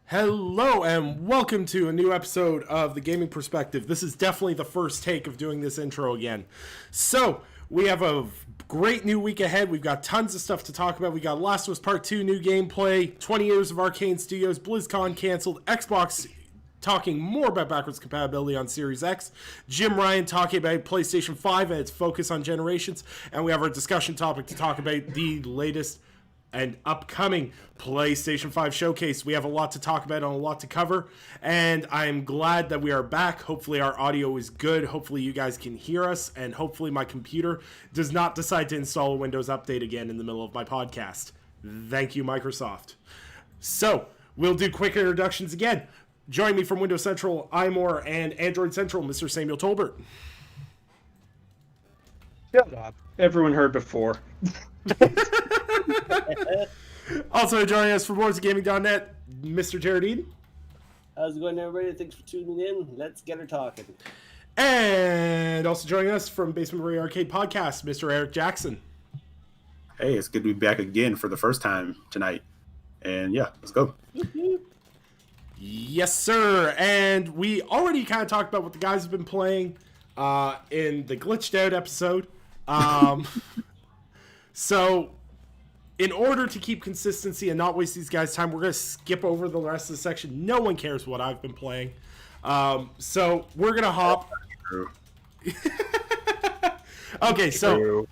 Hello and welcome to a new episode of The Gaming Perspective. This is definitely the first take of doing this intro again. So, we have a great new week ahead. We've got tons of stuff to talk about. We got Last of Us Part 2 new gameplay, 20 years of Arcane Studios, BlizzCon canceled, Xbox talking more about backwards compatibility on Series X, Jim Ryan talking about PlayStation 5 and its focus on generations, and we have our discussion topic to talk about the latest and upcoming PlayStation 5 showcase. We have a lot to talk about and a lot to cover, and I'm glad that we are back. Hopefully our audio is good. Hopefully you guys can hear us, and hopefully my computer does not decide to install a Windows update again in the middle of my podcast. Thank you, Microsoft. So, we'll do quick introductions again. Join me from Windows Central, iMore, and Android Central, Mr. Samuel Tolbert. Shut up. Everyone heard before. Also joining us from WarsGaming.net, Mr. Jared Eden. How's it going, everybody? Thanks for tuning in. Let's get her talking. And also joining us from Basement Marie Arcade Podcast, Mr. Eric Jackson. Hey, it's good to be back again for the first time tonight. And yeah, let's go. Yes, sir. And we already kind of talked about what the guys have been playing in the Glitched Out episode. So, in order to keep consistency and not waste these guys' time, we're going to skip over the rest of the section. No one cares what I've been playing. So, we're going to hop. Okay, so.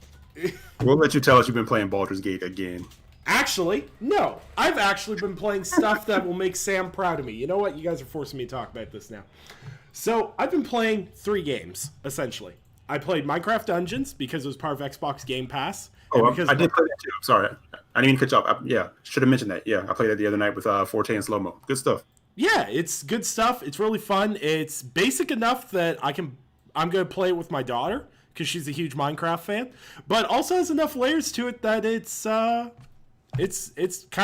We'll let you tell us you've been playing Baldur's Gate again. Actually, no. I've actually been playing stuff that will make Sam proud of me. You know what? You guys are forcing me to talk about this now. So, I've been playing 3 games, essentially. I played Minecraft Dungeons because it was part of Xbox Game Pass. Oh, I did play that too. Sorry. I didn't even catch up. Should have mentioned that. Yeah, I played it the other night with Forte and Slow-Mo. Good stuff. Yeah, it's good stuff. It's really fun. It's basic enough that I'm going to play it with my daughter because she's a huge Minecraft fan, but also has enough layers to it that it's kind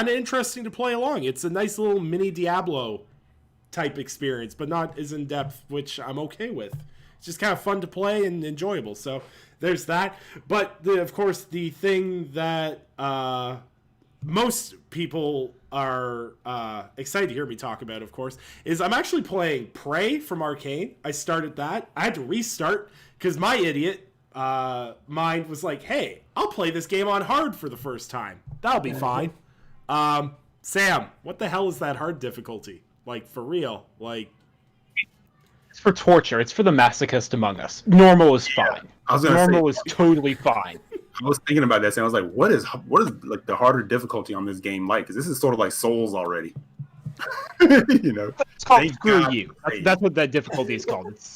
of interesting to play along. It's a nice little mini Diablo type experience, but not as in depth, which I'm okay with. It's just kind of fun to play and enjoyable. So there's that. But of course, the thing that most people are excited to hear me talk about, of course, is I'm actually playing Prey from Arcane. I started that. I had to restart because my idiot mind was like, hey, I'll play this game on hard for the first time. That'll be fine. Sam, what the hell is that hard difficulty? Like, for real? Like, It's for torture. It's for the masochist among us. Normal is fine. Normal is totally fine. I was thinking about that, and I was like, what is like the harder difficulty on this game like? Because this is sort of like Souls already. You know, it's called Screw You. That's what that difficulty is called. It's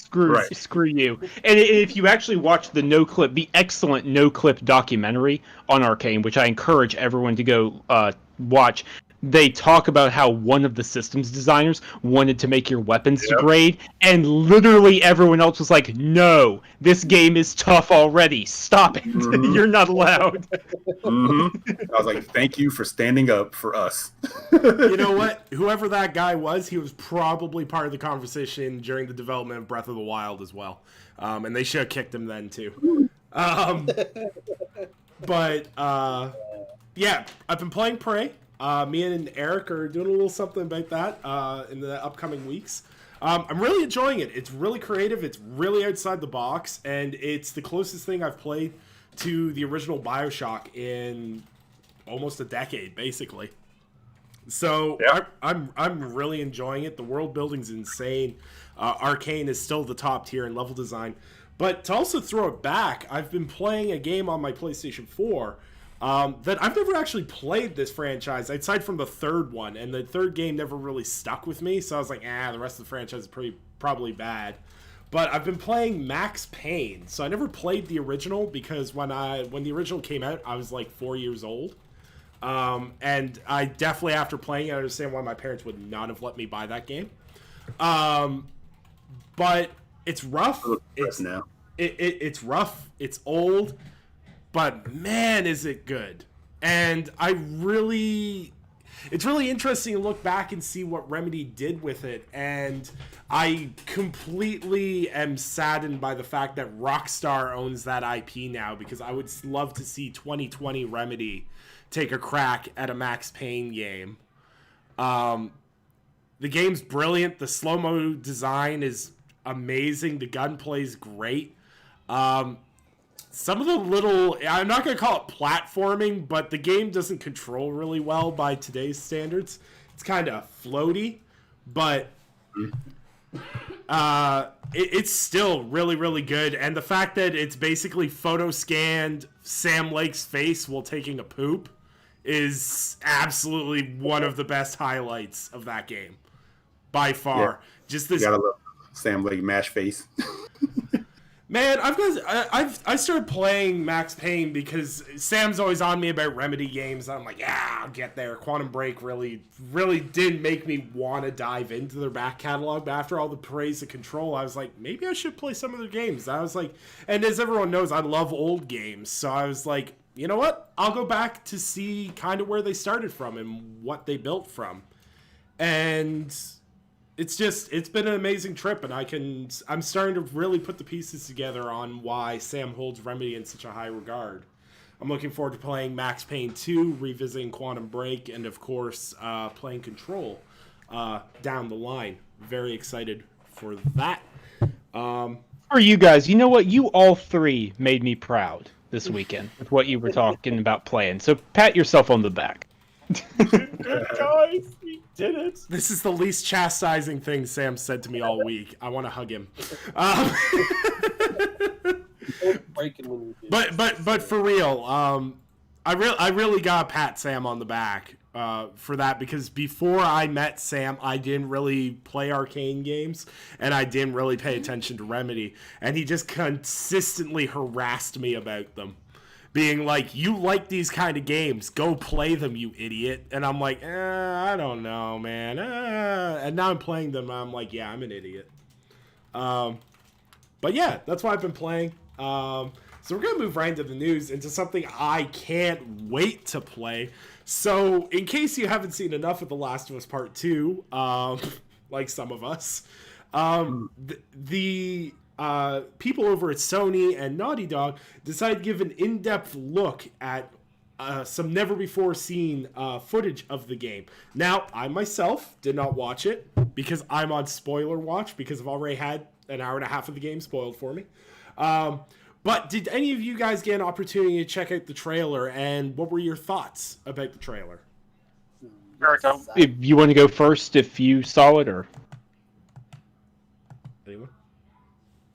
Screw You. And if you actually watch the excellent no clip documentary on Arcane, which I encourage everyone to go watch. They talk about how one of the systems designers wanted to make your weapons degrade, and literally everyone else was like, no, this game is tough already. Stop it. Mm-hmm. You're not allowed. Mm-hmm. I was like, thank you for standing up for us. You know what? Whoever that guy was, he was probably part of the conversation during the development of Breath of the Wild as well. And they should have kicked him then, too. But, yeah, I've been playing Prey. Me and Eric are doing a little something about that in the upcoming weeks. I'm really enjoying it. It's really creative. It's really outside the box, and it's the closest thing I've played to the original BioShock in almost a decade, basically. So yeah. I'm really enjoying it. The world building's insane. Arcane is still the top tier in level design. But to also throw it back, I've been playing a game on my PlayStation 4 that I've never actually played this franchise, aside from the third one, and the third game never really stuck with me, so I was like, the rest of the franchise is probably bad. But I've been playing Max Payne, so I never played the original, because when the original came out, I was like 4 years old. And I definitely, after playing it, I understand why my parents would not have let me buy that game. But it's rough. It's rough. It's old. But man, is it good. And it's really interesting to look back and see what Remedy did with it. And I completely am saddened by the fact that Rockstar owns that IP now, because I would love to see 2020 Remedy take a crack at a Max Payne game. The game's brilliant. The slow-mo design is amazing. The gunplay's great. Some of the little, I'm not going to call it platforming, but the game doesn't control really well by today's standards. It's kind of floaty, but it's still really, really good. And the fact that it's basically photo scanned Sam Lake's face while taking a poop is absolutely one of the best highlights of that game by far. Yeah. Just this. You gotta love Sam Lake mash face. Man, I started playing Max Payne because Sam's always on me about Remedy games. I'm like, yeah, I'll get there. Quantum Break really did make me want to dive into their back catalog. But after all the praise of Control, I was like, maybe I should play some of their games. I was like, and as everyone knows, I love old games. So I was like, you know what? I'll go back to see kind of where they started from and what they built from. And it's been an amazing trip, and I'm starting to really put the pieces together on why Sam holds Remedy in such a high regard. I'm looking forward to playing Max Payne 2, revisiting Quantum Break, and of course, playing Control down the line. Very excited for that. For you guys, you know what? You all three made me proud this weekend with what you were talking about playing. So pat yourself on the back. Guys, we did it. This is the least chastising thing Sam said to me all week. I want to hug him. But for real, I really got to pat Sam on the back for that, because before I met Sam, I didn't really play arcane games and I didn't really pay attention to Remedy, and he just consistently harassed me about them, being like, you like these kind of games, go play them, you idiot. And I'm like, I don't know, man. And now I'm playing them, and I'm like, yeah, I'm an idiot. But yeah, that's why I've been playing. So we're going to move right into the news, into something I can't wait to play. So in case you haven't seen enough of The Last of Us Part 2, like some of us, the people over at Sony and Naughty Dog decided to give an in-depth look at some never-before-seen footage of the game. Now, I myself did not watch it because I'm on spoiler watch, because I've already had an hour and a half of the game spoiled for me. But did any of you guys get an opportunity to check out the trailer, and what were your thoughts about the trailer? If you want to go first, if you saw it, or Anyone?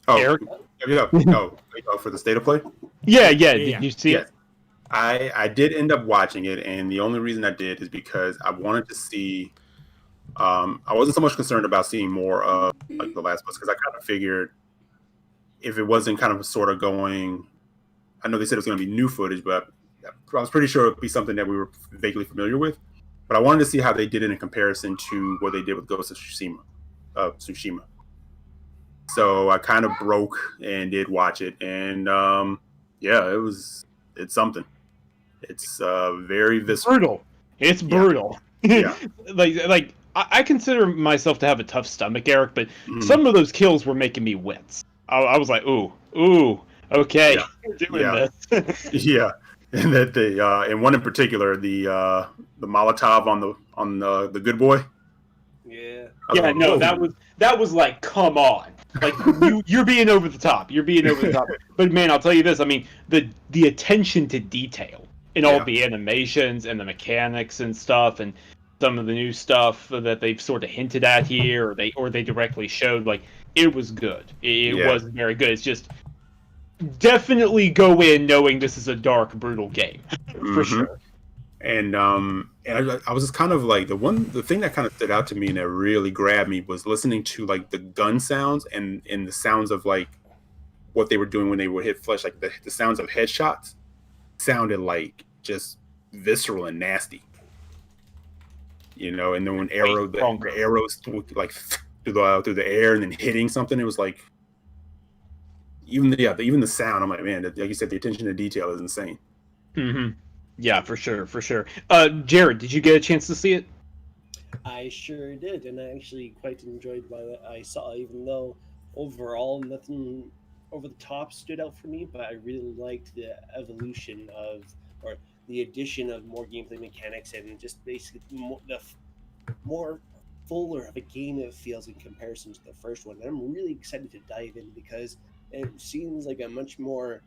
Oh, Eric? No, for the state of play? Yeah. Did you see it? I did end up watching it, and the only reason I did is because I wanted to see. I wasn't so much concerned about seeing more of like The Last of Us, because I kind of figured if it wasn't kind of sort of going, I know they said it was going to be new footage, but I was pretty sure it would be something that we were vaguely familiar with. But I wanted to see how they did it in comparison to what they did with Ghost of Tsushima. So I kind of broke and did watch it, and it's something. It's very visceral. Brutal. It's brutal. Yeah. like I consider myself to have a tough stomach, Eric, but some of those kills were making me wince. I was like, ooh, okay, you're doing this. Yeah, and that and one in particular, the Molotov on the good boy. Yeah. Yeah, no, that was like, come on, like you're being over the top. You're being over the top. But man, I'll tell you this. I mean, the attention to detail in all the animations and the mechanics and stuff, and some of the new stuff that they've sort of hinted at here, or they directly showed, like, it was good. It was very good. It's just definitely go in knowing this is a dark, brutal game for sure. And I was just kind of like the thing that kind of stood out to me and that really grabbed me was listening to like the gun sounds and the sounds of like what they were doing when they would hit flesh, like the sounds of headshots sounded like just visceral and nasty. You know, and then when arrows like through the air and then hitting something, it was like even the sound. I'm like, man, like you said, the attention to detail is insane. Mm-hmm. Yeah, for sure. Jared, did you get a chance to see it? I sure did, and I actually quite enjoyed what I saw, even though overall nothing over the top stood out for me, but I really liked the evolution of, or the addition of more gameplay mechanics and just basically more fuller of a game it feels in comparison to the first one. And I'm really excited to dive in because it seems like a much more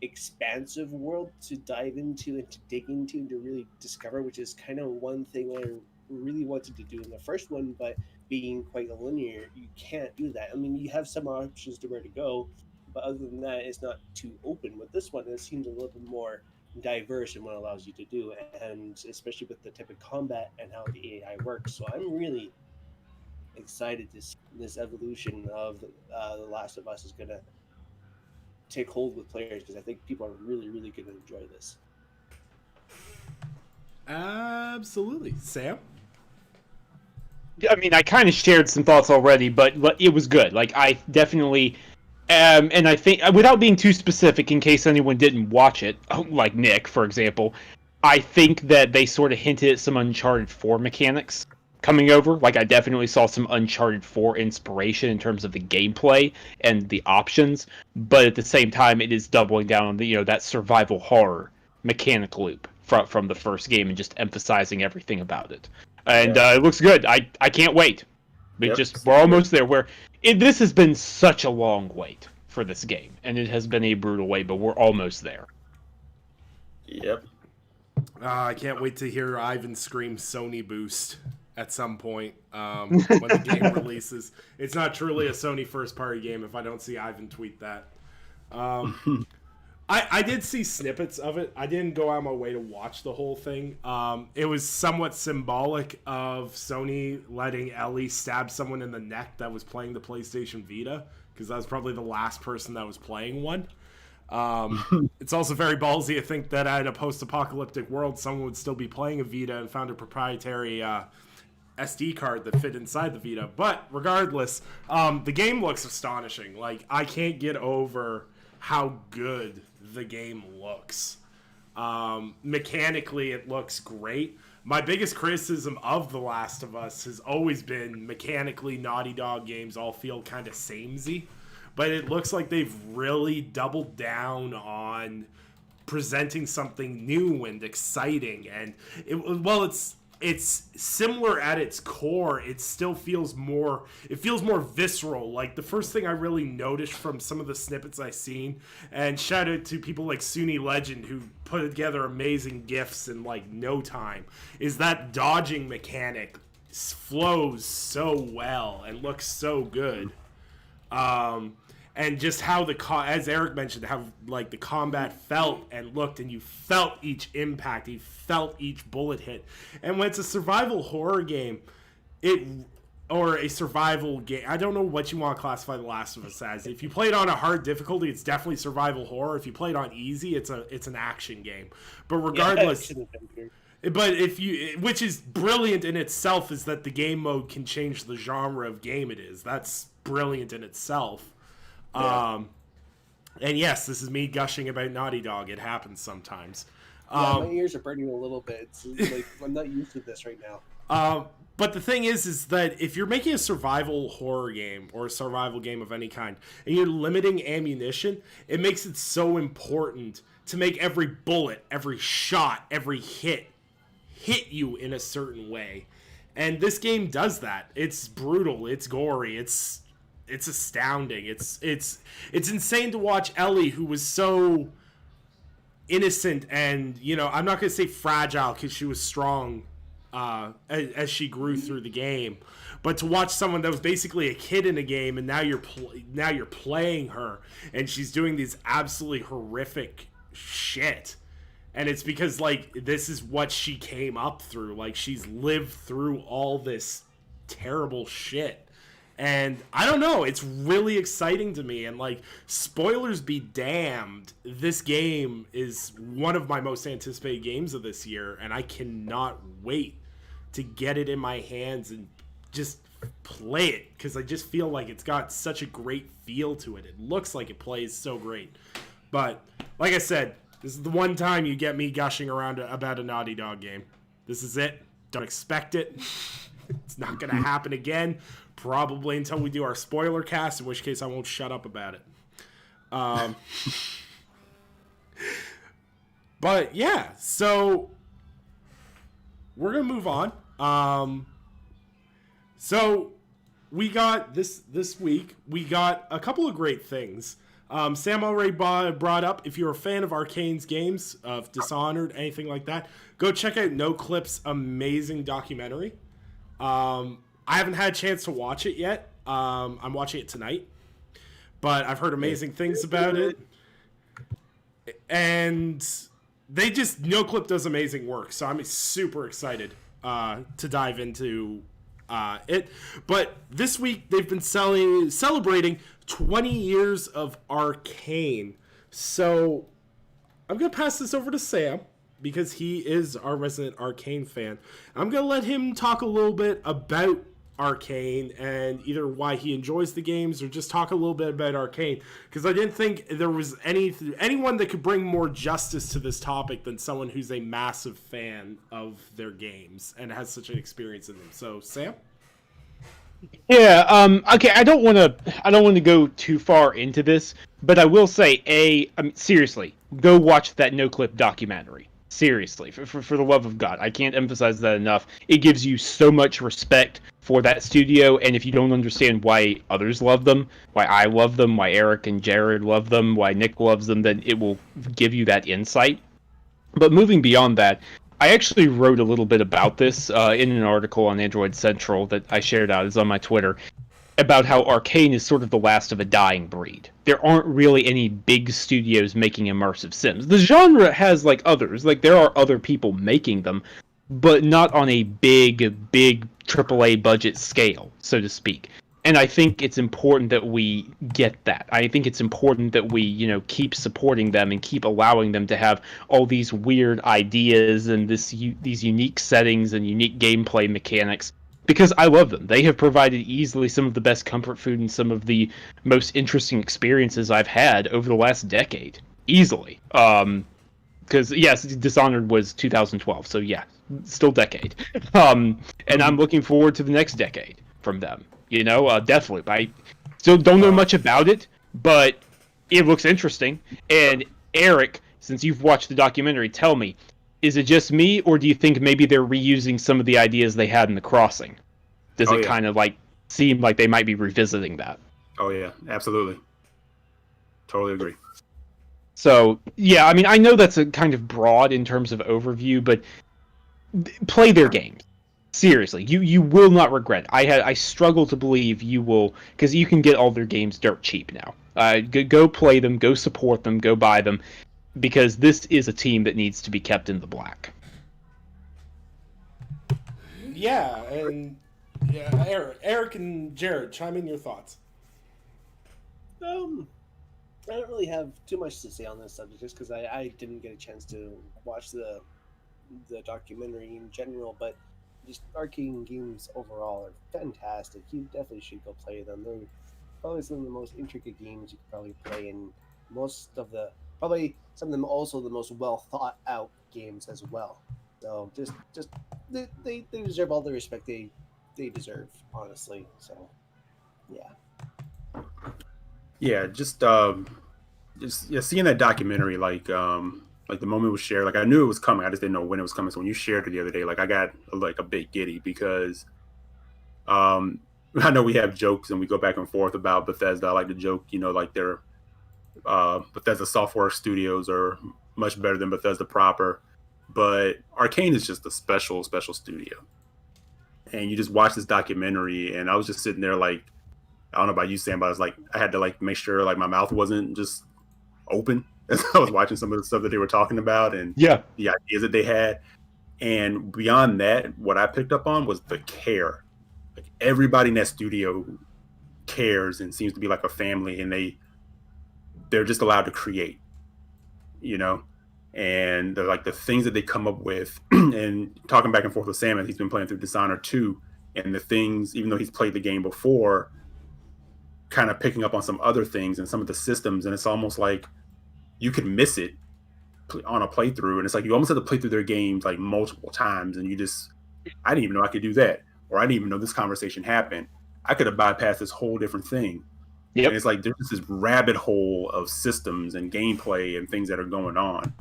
expansive world to dive into and to dig into and to really discover, which is kind of one thing I really wanted to do in the first one, but being quite linear, you can't do that. I mean, you have some options to where to go, but other than that, it's not too open. With this one, it seems a little bit more diverse in what it allows you to do, and especially with the type of combat and how the AI works. So I'm really excited to see this evolution of The Last of Us is going to take hold with players, because I think people are really, really going to enjoy this. Absolutely. Sam? I mean, I kind of shared some thoughts already, but it was good. Like, I definitely, and I think, without being too specific in case anyone didn't watch it, like Nick, for example, I think that they sort of hinted at some Uncharted 4 mechanics coming over. Like, I definitely saw some Uncharted 4 inspiration in terms of the gameplay and the options, but at the same time, it is doubling down on the, that survival horror mechanic loop from the first game and just emphasizing everything about it. And it looks good. I can't wait. We're almost there. This has been such a long wait for this game, and it has been a brutal wait, but we're almost there. Yep. I can't wait to hear Ivan scream Sony boost at some point when the game releases. It's not truly a Sony first-party game if I don't see Ivan tweet that. I did see snippets of it. I didn't go out of my way to watch the whole thing. It was somewhat symbolic of Sony letting Ellie stab someone in the neck that was playing the PlayStation Vita, because that was probably the last person that was playing one. It's also very ballsy to think that at a post-apocalyptic world, someone would still be playing a Vita and found a proprietary SD card that fit inside the Vita. But regardless, the game looks astonishing. Like, I can't get over how good the game looks. Mechanically, it looks great. My biggest criticism of The Last of Us has always been mechanically Naughty Dog games all feel kind of samey, but it looks like they've really doubled down on presenting something new and exciting. And it's similar at its core. It still feels more visceral. Like, the first thing I really noticed from some of the snippets I've seen, and shout out to people like Suni Legend who put together amazing GIFs in like no time, is that dodging mechanic flows so well and looks so good. And just how as Eric mentioned, how like the combat felt and looked, and you felt each impact, you felt each bullet hit. And when it's a survival horror game, or a survival game, I don't know what you want to classify The Last of Us as. If you play it on a hard difficulty, it's definitely survival horror. If you play it on easy, it's an action game. But regardless, which is brilliant in itself, is that the game mode can change the genre of game it is. That's brilliant in itself. Yeah. And yes, this is me gushing about Naughty Dog. It happens sometimes. My ears are burning a little bit. It's like I'm not used to this right now. But the thing is that if you're making a survival horror game or a survival game of any kind, and you're limiting ammunition, it makes it so important to make every bullet, every shot, every hit you in a certain way. And this game does that. It's brutal. It's gory. It's astounding. It's insane to watch Ellie, who was so innocent and, I'm not going to say fragile because she was strong as she grew through the game, but to watch someone that was basically a kid in a game, and now you're playing her, and she's doing these absolutely horrific shit. And it's because, like, this is what she came up through. Like, she's lived through all this terrible shit. And I don't know, it's really exciting to me. And, like, spoilers be damned, this game is one of my most anticipated games of this year, and I cannot wait to get it in my hands and just play it, because I just feel like it's got such a great feel to it. It looks like it plays so great. But, like I said, this is the one time you get me gushing around about a Naughty Dog game. This is it. Don't expect it. It's not going to happen again. Probably until we do our spoiler cast, in which case I won't shut up about it. But yeah, so we're going to move on. So we got this week. We got a couple of great things. Sam already brought up, if you're a fan of Arcane's games, of Dishonored, anything like that, go check out NoClip's amazing documentary. I haven't had a chance to watch it yet. I'm watching it tonight, but I've heard amazing things about it. And NoClip does amazing work, so I'm super excited to dive into it. But this week they've been celebrating 20 years of Arcane. So I'm going to pass this over to Sam because he is our resident Arcane fan. I'm going to let him talk a little bit about Arcane and either why he enjoys the games or just talk a little bit about Arcane, because I didn't think there was anyone that could bring more justice to this topic than someone who's a massive fan of their games and has such an experience in them. So Sam? Yeah, okay, I don't want to go too far into this, but I will say, seriously, go watch that NoClip documentary. Seriously, for the love of God, I can't emphasize that enough. It gives you so much respect for that studio, and if you don't understand why others love them, why I love them, why Eric and Jared love them, why Nick loves them, then it will give you that insight. But moving beyond that, I actually wrote a little bit about this in an article on Android Central that I shared out. It's on my Twitter, about how Arcane is sort of the last of a dying breed. There aren't really any big studios making immersive sims. The genre has others, there are other people making them, but not on a big AAA budget scale, so to speak. And I think it's important that we get that. I think it's important that we, keep supporting them and keep allowing them to have all these weird ideas and these unique settings and unique gameplay mechanics, because I love them. They have provided easily some of the best comfort food and some of the most interesting experiences I've had over the last decade. Easily. Because, yes, Dishonored was 2012, so yeah, still decade. And I'm looking forward to the next decade from them. Definitely. I still don't know much about it, but it looks interesting. And Eric, since you've watched the documentary, tell me, is it just me, or do you think maybe they're reusing some of the ideas they had in The Crossing? Does it kind of seem like they might be revisiting that? Oh yeah, absolutely. Totally agree. So, yeah, I mean, I know that's a kind of broad in terms of overview, but play their games. Seriously, you will not regret it. I struggle to believe you will, because you can get all their games dirt cheap now. Go play them, go support them, go buy them, because this is a team that needs to be kept in the black. Yeah, and Eric and Jared, chime in your thoughts. I don't really have too much to say on this subject, just because I didn't get a chance to watch the documentary in general, but just Arcane games overall are fantastic. You definitely should go play them. They're probably some of the most intricate games you could probably play, and probably some of them also the most well thought out games as well. So just they deserve all the respect they deserve, honestly. So yeah, just seeing that documentary, the moment it was shared, I knew it was coming. I just didn't know when it was coming. So when you shared it the other day, I got a bit giddy, because I know we have jokes and we go back and forth about Bethesda. I like to joke, their Bethesda software studios are much better than Bethesda proper, but Arcane is just a special studio. And you just watch this documentary, and I was just sitting there I don't know about you, Sam, but I had to make sure my mouth wasn't just open as I was watching some of the stuff that they were talking about and the ideas that they had. And beyond that, what I picked up on was the care. Everybody in that studio cares and seems to be like a family, and they're just allowed to create, and they're the things that they come up with. And talking back and forth with Sam, he's been playing through Dishonored 2, and the things, even though he's played the game before, kind of picking up on some other things and some of the systems, and it's almost like you could miss it on a playthrough, and it's you almost have to play through their games multiple times, and I didn't even know I could do that, or I didn't even know this conversation happened. I could have bypassed this whole different thing. Yep. And it's there's this rabbit hole of systems and gameplay and things that are going on.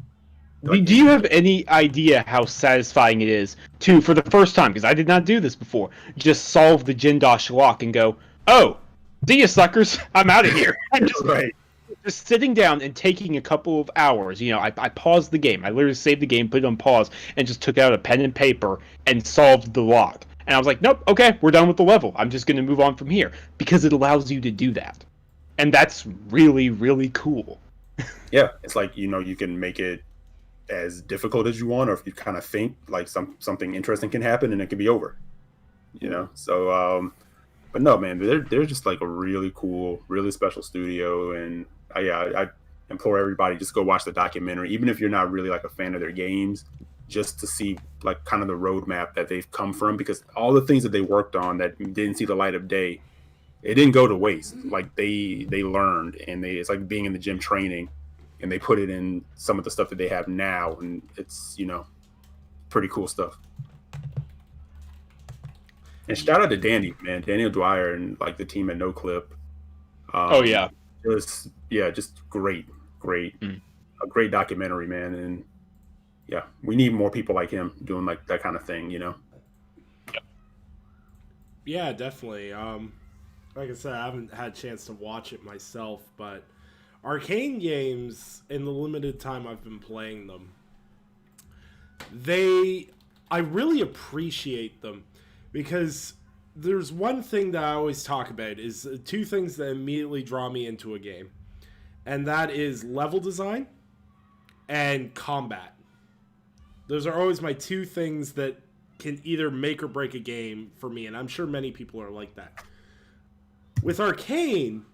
Do you have any idea how satisfying it is to, for the first time, because I did not do this before, just solve the Jindosh lock and go, oh, see ya, suckers, I'm out of here. Right. Just sitting down and taking a couple of hours. You know, I paused the game. I literally saved the game, put it on pause, and just took out a pen and paper and solved the lock. And I was like, nope, okay, we're done with the level. I'm just going to move on from here. Because it allows you to do that. And that's really, really cool. Yeah, it's like, you know, you can make it as difficult as you want, or if you kind of think like something interesting can happen and it can be over, you know. So but no, man, they're just like a really cool, really special studio. And I implore everybody, just go watch the documentary, even if you're not really like a fan of their games, just to see like kind of the roadmap that they've come from, because all the things that they worked on that didn't see the light of day, it didn't go to waste. Like they learned, and it's like being in the gym training, and they put it in some of the stuff that they have now, and it's, you know, pretty cool stuff. And shout out to Danny, man, Daniel Dwyer, and like the team at NoClip. Oh yeah, just great, a great documentary, man. And yeah, we need more people like him doing like that kind of thing, you know. Yeah, definitely. Like I said, I haven't had a chance to watch it myself, but Arcane games, in the limited time I've been playing them, I really appreciate them, because there's one thing that I always talk about, is two things that immediately draw me into a game, and that is level design and combat. Those are always my two things that can either make or break a game for me, and I'm sure many people are like that. With Arcane,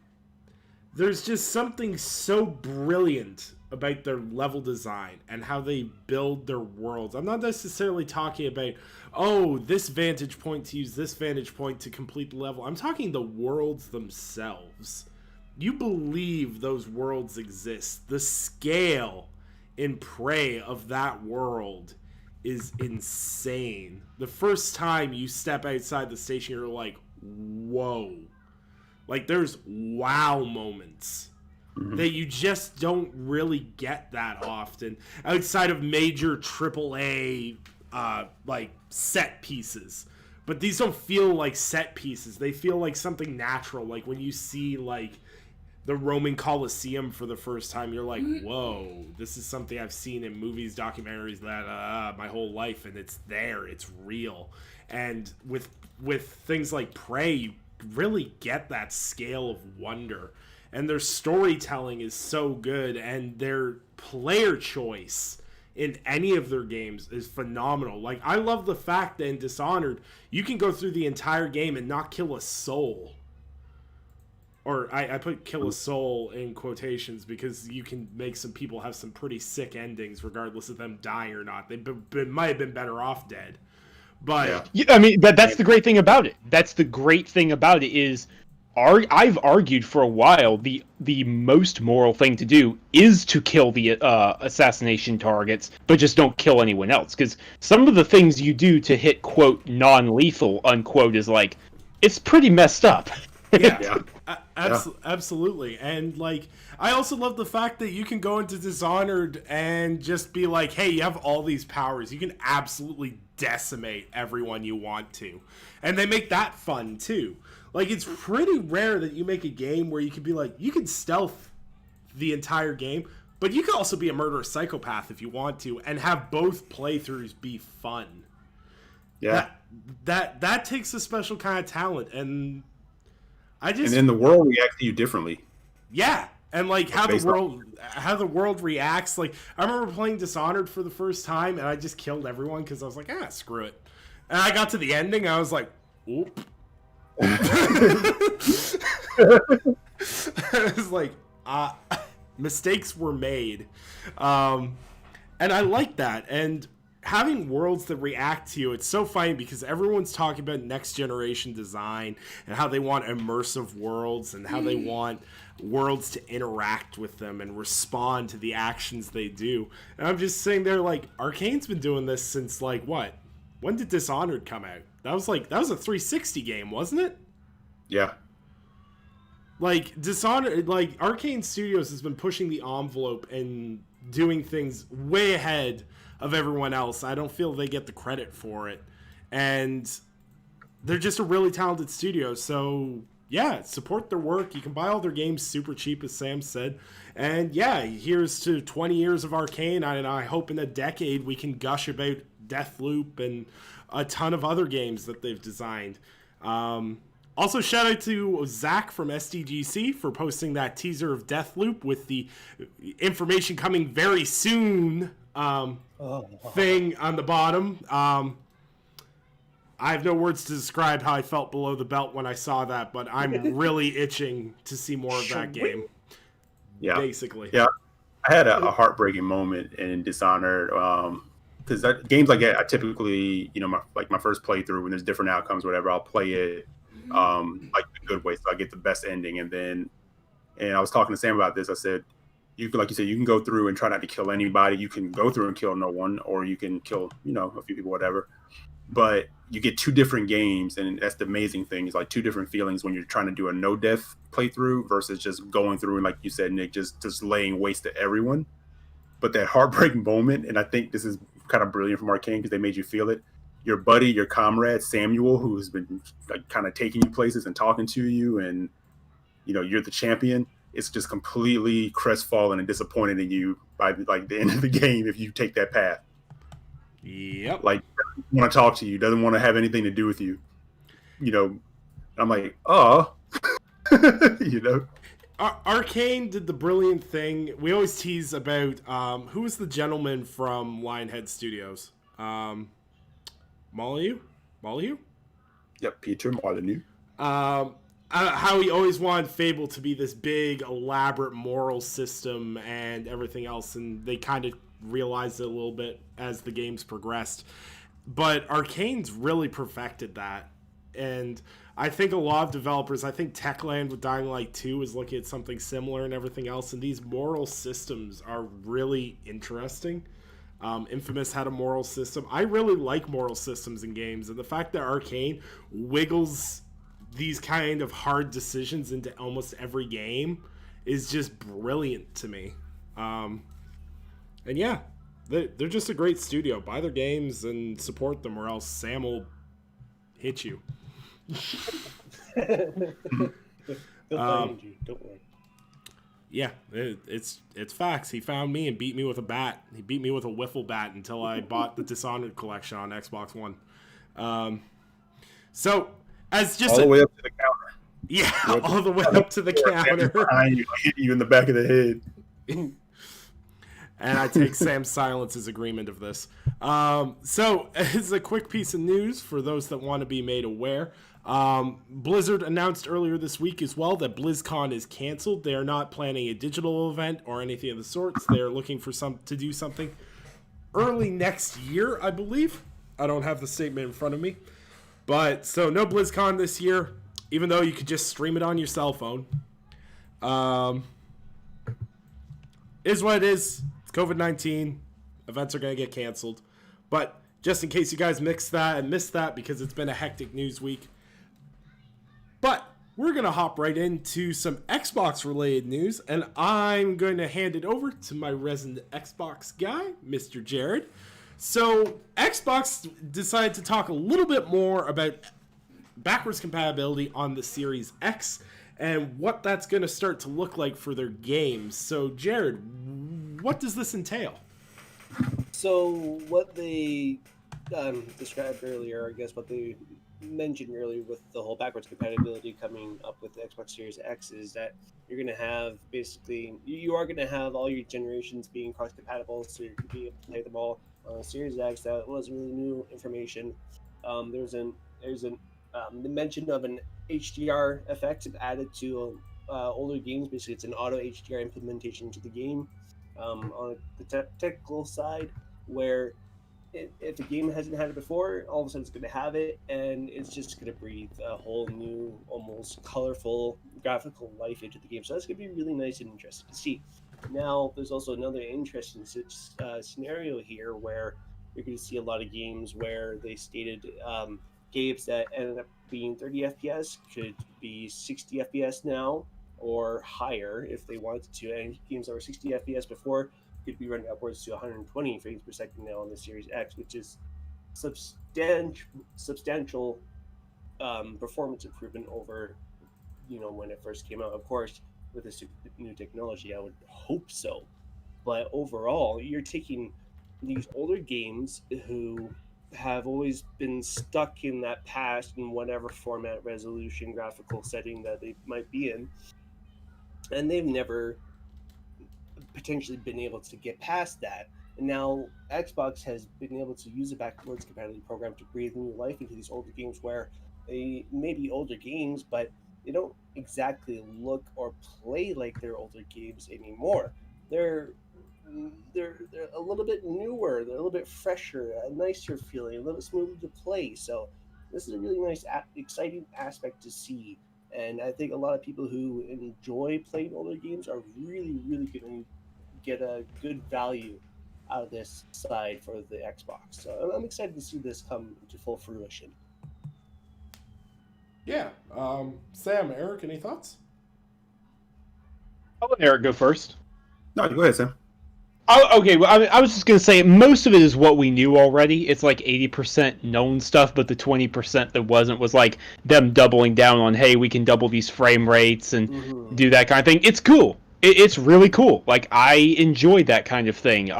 there's just something so brilliant about their level design and how they build their worlds. I'm not necessarily talking about, oh, this vantage point to use this vantage point to complete the level. I'm talking the worlds themselves. You believe those worlds exist. The scale in Prey of that world is insane. The first time you step outside the station, you're like, whoa. Like, there's wow moments that you just don't really get that often outside of major AAA like set pieces. But these don't feel like set pieces. They feel like something natural. Like when you see like the Roman Colosseum for the first time, you're like, whoa, this is something I've seen in movies, documentaries, my whole life, and it's there, it's real. And with things like Prey, you really get that scale of wonder, and their storytelling is so good, and their player choice in any of their games is phenomenal. Like, I love the fact that in Dishonored, you can go through the entire game and not kill a soul. Or I put kill a soul in quotations because you can make some people have some pretty sick endings regardless of them dying or not. They might have been better off dead. But yeah, I mean, that's the great thing about it. That's the great thing about it is, I've argued for a while the most moral thing to do is to kill the assassination targets, but just don't kill anyone else. Because some of the things you do to hit, quote, non-lethal, unquote, is like, it's pretty messed up. Yeah. Absolutely. And like, I also love the fact that you can go into Dishonored and just be like, hey, you have all these powers, you can absolutely decimate everyone you want to, and they make that fun too. Like, it's pretty rare that you make a game where you can be like, you can stealth the entire game, but you can also be a murderous psychopath if you want to, and have both playthroughs be fun. That takes a special kind of talent, and and then the world reacts to you differently. Yeah, and like how the world reacts. Like, I remember playing Dishonored for the first time, and I just killed everyone because I was like, screw it. And I got to the ending, and I was like, oop. I was like, mistakes were made, and I like that. And having worlds that react to you, it's so funny because everyone's talking about next generation design and how they want immersive worlds and how they want worlds to interact with them and respond to the actions they do. And I'm just sitting there like, Arcane's been doing this since like what? When did Dishonored come out? That was a 360 game, wasn't it? Yeah. Like, Dishonored, like, Arcane Studios has been pushing the envelope in doing things way ahead of everyone else. I don't feel they get the credit for it. And they're just a really talented studio. So, yeah, support their work. You can buy all their games super cheap, as Sam said. And, yeah, here's to 20 years of Arcane. And I hope in a decade we can gush about Deathloop and a ton of other games that they've designed. Also, shout out to Zach from SDGC for posting that teaser of Deathloop with the information coming very soon thing on the bottom. I have no words to describe how I felt below the belt when I saw that, but I'm really itching to see more of that game. Yeah. Basically. Yeah. I had a heartbreaking moment in Dishonored. Because games like that, I typically, my first playthrough, when there's different outcomes, whatever, I'll play it like the good way, so I get the best ending. And I was talking to Sam about this. I said, like you said, you can go through and try not to kill anybody. You can go through and kill no one, or you can kill, a few people, whatever. But you get two different games, and that's the amazing thing. It's like two different feelings when you're trying to do a no-death playthrough versus just going through and, like you said, Nick, just laying waste to everyone. But that heartbreaking moment, and I think this is kind of brilliant from Arcane because they made you feel it. Your buddy, your comrade, Samuel, who's been like kind of taking you places and talking to you, and you're the champion. It's just completely crestfallen and disappointed in you by like the end of the game if you take that path. Yep. Like, doesn't want to talk to you, doesn't want to have anything to do with you. I'm like, oh, Arcane did the brilliant thing. We always tease about who was the gentleman from Lionhead Studios? Molyneux? Yep, Peter Molyneux. How he always wanted Fable to be this big, elaborate moral system and everything else, and they kind of realized it a little bit as the games progressed. But Arcane's really perfected that. And I think a lot of developers, I think Techland with Dying Light 2 is looking at something similar and everything else, and these moral systems are really interesting. Infamous had a moral system. I really like moral systems in games, and the fact that Arcane wiggles these kind of hard decisions into almost every game is just brilliant to me. And yeah, they're just a great studio. Buy their games and support them, or else Sam will hit you. He'll find you, don't worry. Yeah, it's facts. He found me and beat me with a bat. He beat me with a wiffle bat until I bought the Dishonored collection on Xbox One. So, as just all the way up to the counter. Yeah, all the way up to the counter. Behind you, hit you in the back of the head. And I take Sam's silence as agreement of this. So, as a quick piece of news for those that want to be made aware, Blizzard announced earlier this week as well that BlizzCon is canceled. They are not planning a digital event or anything of the sorts. They are looking for to do something early next year, I believe. I don't have the statement in front of me. But, so no BlizzCon this year, even though you could just stream it on your cell phone. Is what it is. It's COVID-19. Events are going to get canceled. But just in case you guys missed that because it's been a hectic news week. But we're going to hop right into some Xbox-related news, and I'm going to hand it over to my resident Xbox guy, Mr. Jared. So Xbox decided to talk a little bit more about backwards compatibility on the Series X and what that's going to start to look like for their games. So, Jared, what does this entail? So, what they described earlier, I guess what they mentioned earlier with the whole backwards compatibility coming up with the Xbox Series X is that you're going to have you are going to have all your generations being cross-compatible, so you can be able to play them all on Series X. That was really new information. There's the mention of an HDR effect added to older games. Basically, it's an auto HDR implementation to the game on the technical side, where if a game hasn't had it before, all of a sudden it's going to have it, and it's just going to breathe a whole new, almost colorful graphical life into the game. So that's going to be really nice and interesting to see. Now, there's also another interesting scenario here where you're going to see a lot of games where they stated games that ended up being 30 FPS could be 60 FPS now, or higher if they wanted to. And games that were 60 FPS before could be running upwards to 120 frames per second now on the Series X, which is substantial performance improvement over when it first came out. Of course, with this new technology, I would hope so. But overall, you're taking these older games who have always been stuck in that past in whatever format, resolution, graphical setting that they might be in, and they've never potentially been able to get past that. And now Xbox has been able to use a backwards compatibility program to breathe new life into these older games where they may be older games, but they don't exactly look or play like they're older games anymore. They're they're a little bit newer, they're a little bit fresher, a nicer feeling, a little bit smoother to play. So this is a really nice, exciting aspect to see. And I think a lot of people who enjoy playing older games are really, really going to get a good value out of this side for the Xbox. So I'm excited to see this come to full fruition. Yeah. Sam, Eric, any thoughts? I'll let Eric go first. No, go ahead, Sam. Oh, okay, well, I was just going to say, most of it is what we knew already. It's like 80% known stuff, but the 20% that wasn't was like them doubling down on, hey, we can double these frame rates and do that kind of thing. It's cool. It's really cool. Like, I enjoyed that kind of thing.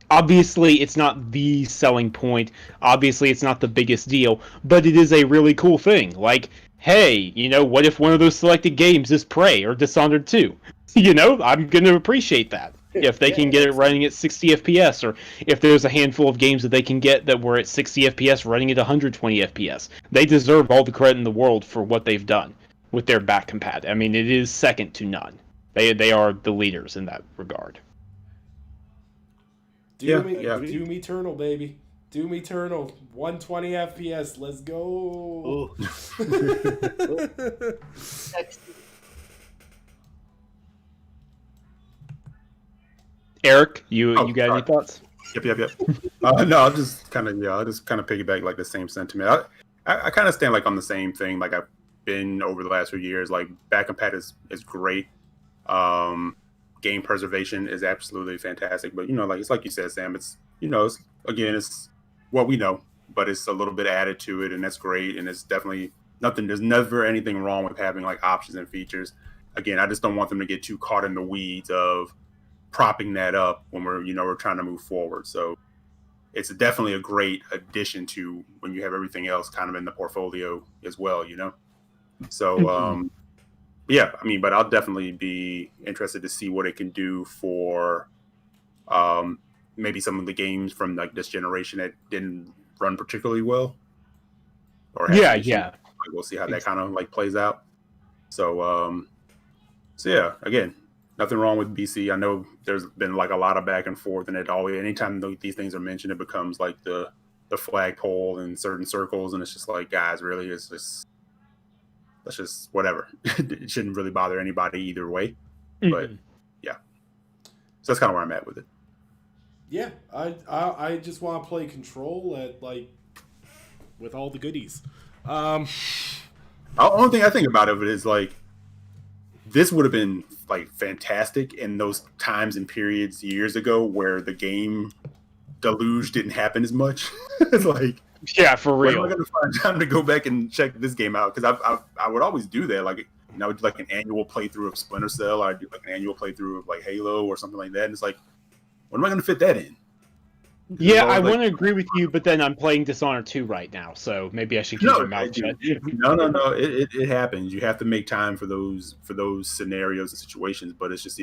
Obviously, it's not the selling point. Obviously, it's not the biggest deal, but it is a really cool thing. Like, hey, what if one of those selected games is Prey or Dishonored 2? I'm going to appreciate that. If they can get it running at 60 FPS, or if there's a handful of games that they can get that were at 60 FPS running at 120 FPS. They deserve all the credit in the world for what they've done with their back compat. I mean, it is second to none. They are the leaders in that regard. Doom Eternal, baby. Doom Eternal, 120 FPS. Let's go. Eric, you got any thoughts? Yep. No, I'll just kind of piggyback like the same sentiment. I kind of stand like on the same thing. Like I've been over the last few years. Like back compat is great. Game preservation is absolutely fantastic. But like it's like you said, Sam. It's it's what we know, but it's a little bit added to it, and that's great. And it's definitely nothing. There's never anything wrong with having like options and features. Again, I just don't want them to get too caught in the weeds of propping that up when we're trying to move forward. So it's definitely a great addition to when you have everything else kind of in the portfolio as well, So yeah, I mean, but I'll definitely be interested to see what it can do for maybe some of the games from like this generation that didn't run particularly well. Or we'll see how that kind of like plays out. So yeah, again, nothing wrong with BC. I know there's been like a lot of back and forth, and anytime these things are mentioned, it becomes like the flagpole in certain circles, and it's just like, guys, really, let's just whatever. It shouldn't really bother anybody either way. But yeah, so that's kind of where I'm at with it. Yeah, I just want to play Control at with all the goodies. The only thing I think about it is like, this would have been like fantastic in those times and periods years ago where the game deluge didn't happen as much. It's like, yeah, for real. When am I going to find time to go back and check this game out? Because I would always do that. Like, I would do like an annual playthrough of Splinter Cell. Or I'd do like an annual playthrough of like Halo or something like that. And it's like, when am I going to fit that in? Yeah, I want to agree with you, but then I'm playing Dishonored 2 right now, so maybe I should keep my mouth shut. No. It happens. You have to make time for those scenarios and situations. But it's just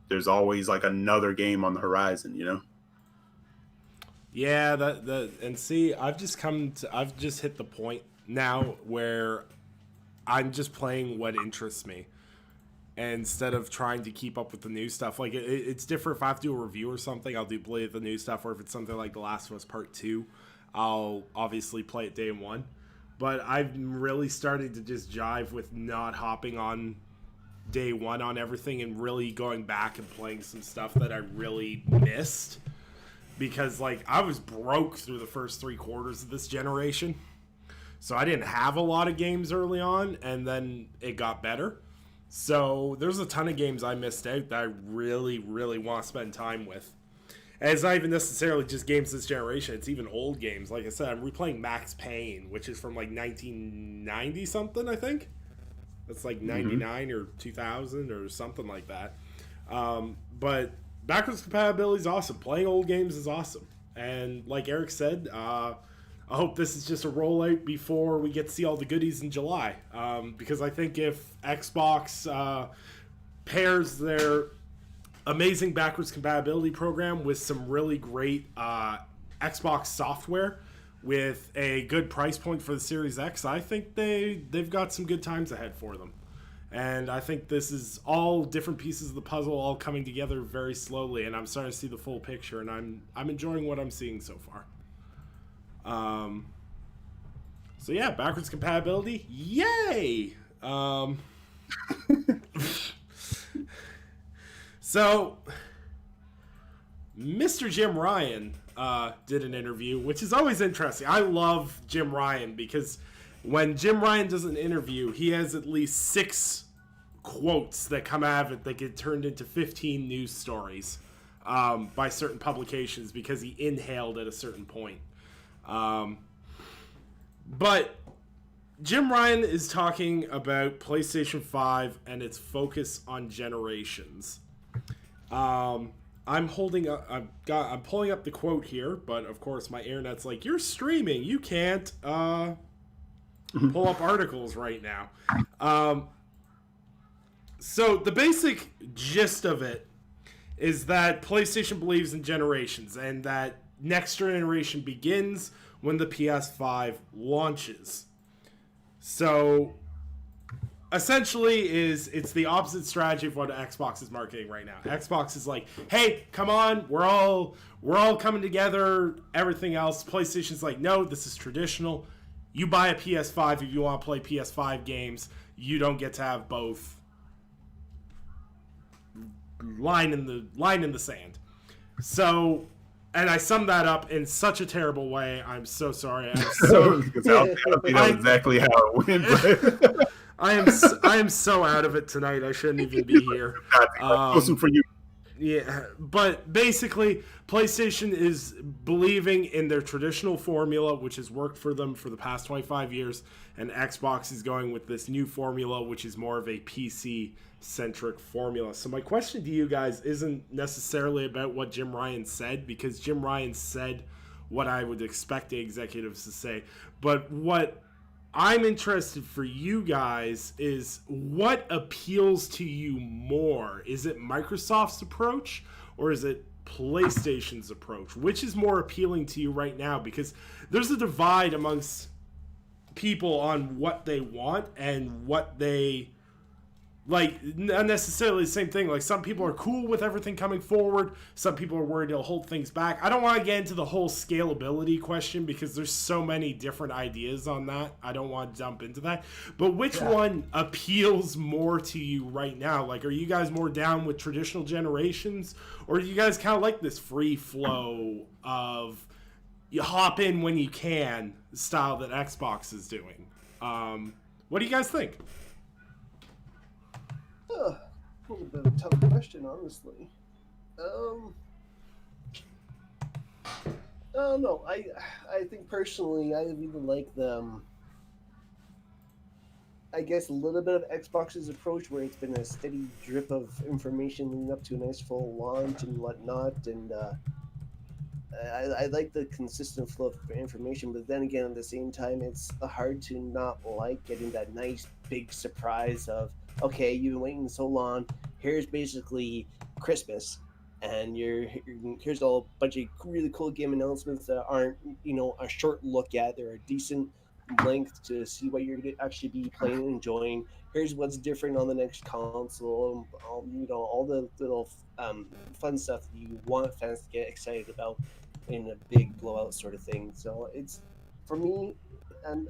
there's always like another game on the horizon, Yeah, and see, I've just hit the point now where I'm just playing what interests me. And instead of trying to keep up with the new stuff, like it's different if I have to do a review or something, I'll play the new stuff, or if it's something like The Last of Us Part 2, I'll obviously play it day one. But I'm really starting to just jive with not hopping on day one on everything and really going back and playing some stuff that I really missed. Because I was broke through the first 3 quarters of this generation. So I didn't have a lot of games early on, and then it got better. So there's a ton of games I missed out that I really, really want to spend time with. And it's not even necessarily just games this generation. It's even old games. Like I said, I'm replaying Max Payne, which is from like 1990 something, I think. That's like 99 or 2000 or something like that. But backwards compatibility is awesome. Playing old games is awesome. And like Eric said, I hope this is just a rollout before we get to see all the goodies in July. Because I think if Xbox pairs their amazing backwards compatibility program with some really great Xbox software with a good price point for the Series X, I think they've got some good times ahead for them. And I think this is all different pieces of the puzzle all coming together very slowly, and I'm starting to see the full picture, and I'm enjoying what I'm seeing so far. So yeah, backwards compatibility, yay! So, Mr. Jim Ryan did an interview, which is always interesting. I love Jim Ryan because when Jim Ryan does an interview, he has at least 6 quotes that come out of it that get turned into 15 news stories by certain publications because he inhaled at a certain point. But Jim Ryan is talking about PlayStation 5 and its focus on generations. I'm pulling up the quote here, but of course my internet's like, you're streaming, you can't pull up articles right now. So the basic gist of it is that PlayStation believes in generations and that next generation begins when the PS5 launches. So essentially it's the opposite strategy of what Xbox is marketing right now. Xbox is like, hey, come on, we're all coming together, everything else. PlayStation's like, no, this is traditional. You buy a PS5 if you want to play PS5 games. You don't get to have both. Line in the sand. So, and I summed that up in such a terrible way. I'm so sorry. Exactly how it went. I am so out of it tonight. I shouldn't even be here. For you. Yeah, but basically, PlayStation is believing in their traditional formula, which has worked for them for the past 25 years, and Xbox is going with this new formula, which is more of a PC-centric formula. So my question to you guys isn't necessarily about what Jim Ryan said, because Jim Ryan said what I would expect the executives to say, but what I'm interested for you guys is what appeals to you more? Is it Microsoft's approach or is it PlayStation's approach? Which is more appealing to you right now? Because there's a divide amongst people on what they want and what they like. Not necessarily the same thing. Like, some people are cool with everything coming forward. Some people are worried it'll hold things back. I don't want to get into the whole scalability question because there's so many different ideas on that. I don't want to jump into that. But which one appeals more to you right now? Like, are you guys more down with traditional generations, or do you guys kind of like this free flow of you hop in when you can style that Xbox is doing? What do you guys think? A little bit of a tough question, honestly. No, I think personally, I really like them. I guess a little bit of Xbox's approach, where it's been a steady drip of information leading up to a nice full launch and whatnot, and I like the consistent flow of information. But then again, at the same time, it's hard to not like getting that nice big surprise of, okay, you've been waiting so long. Here's basically Christmas, and here's a bunch of really cool game announcements that aren't, a short look at. They're a decent length to see what you're going to actually be playing and enjoying. Here's what's different on the next console. All the little fun stuff that you want fans to get excited about in a big blowout sort of thing. So it's, for me, and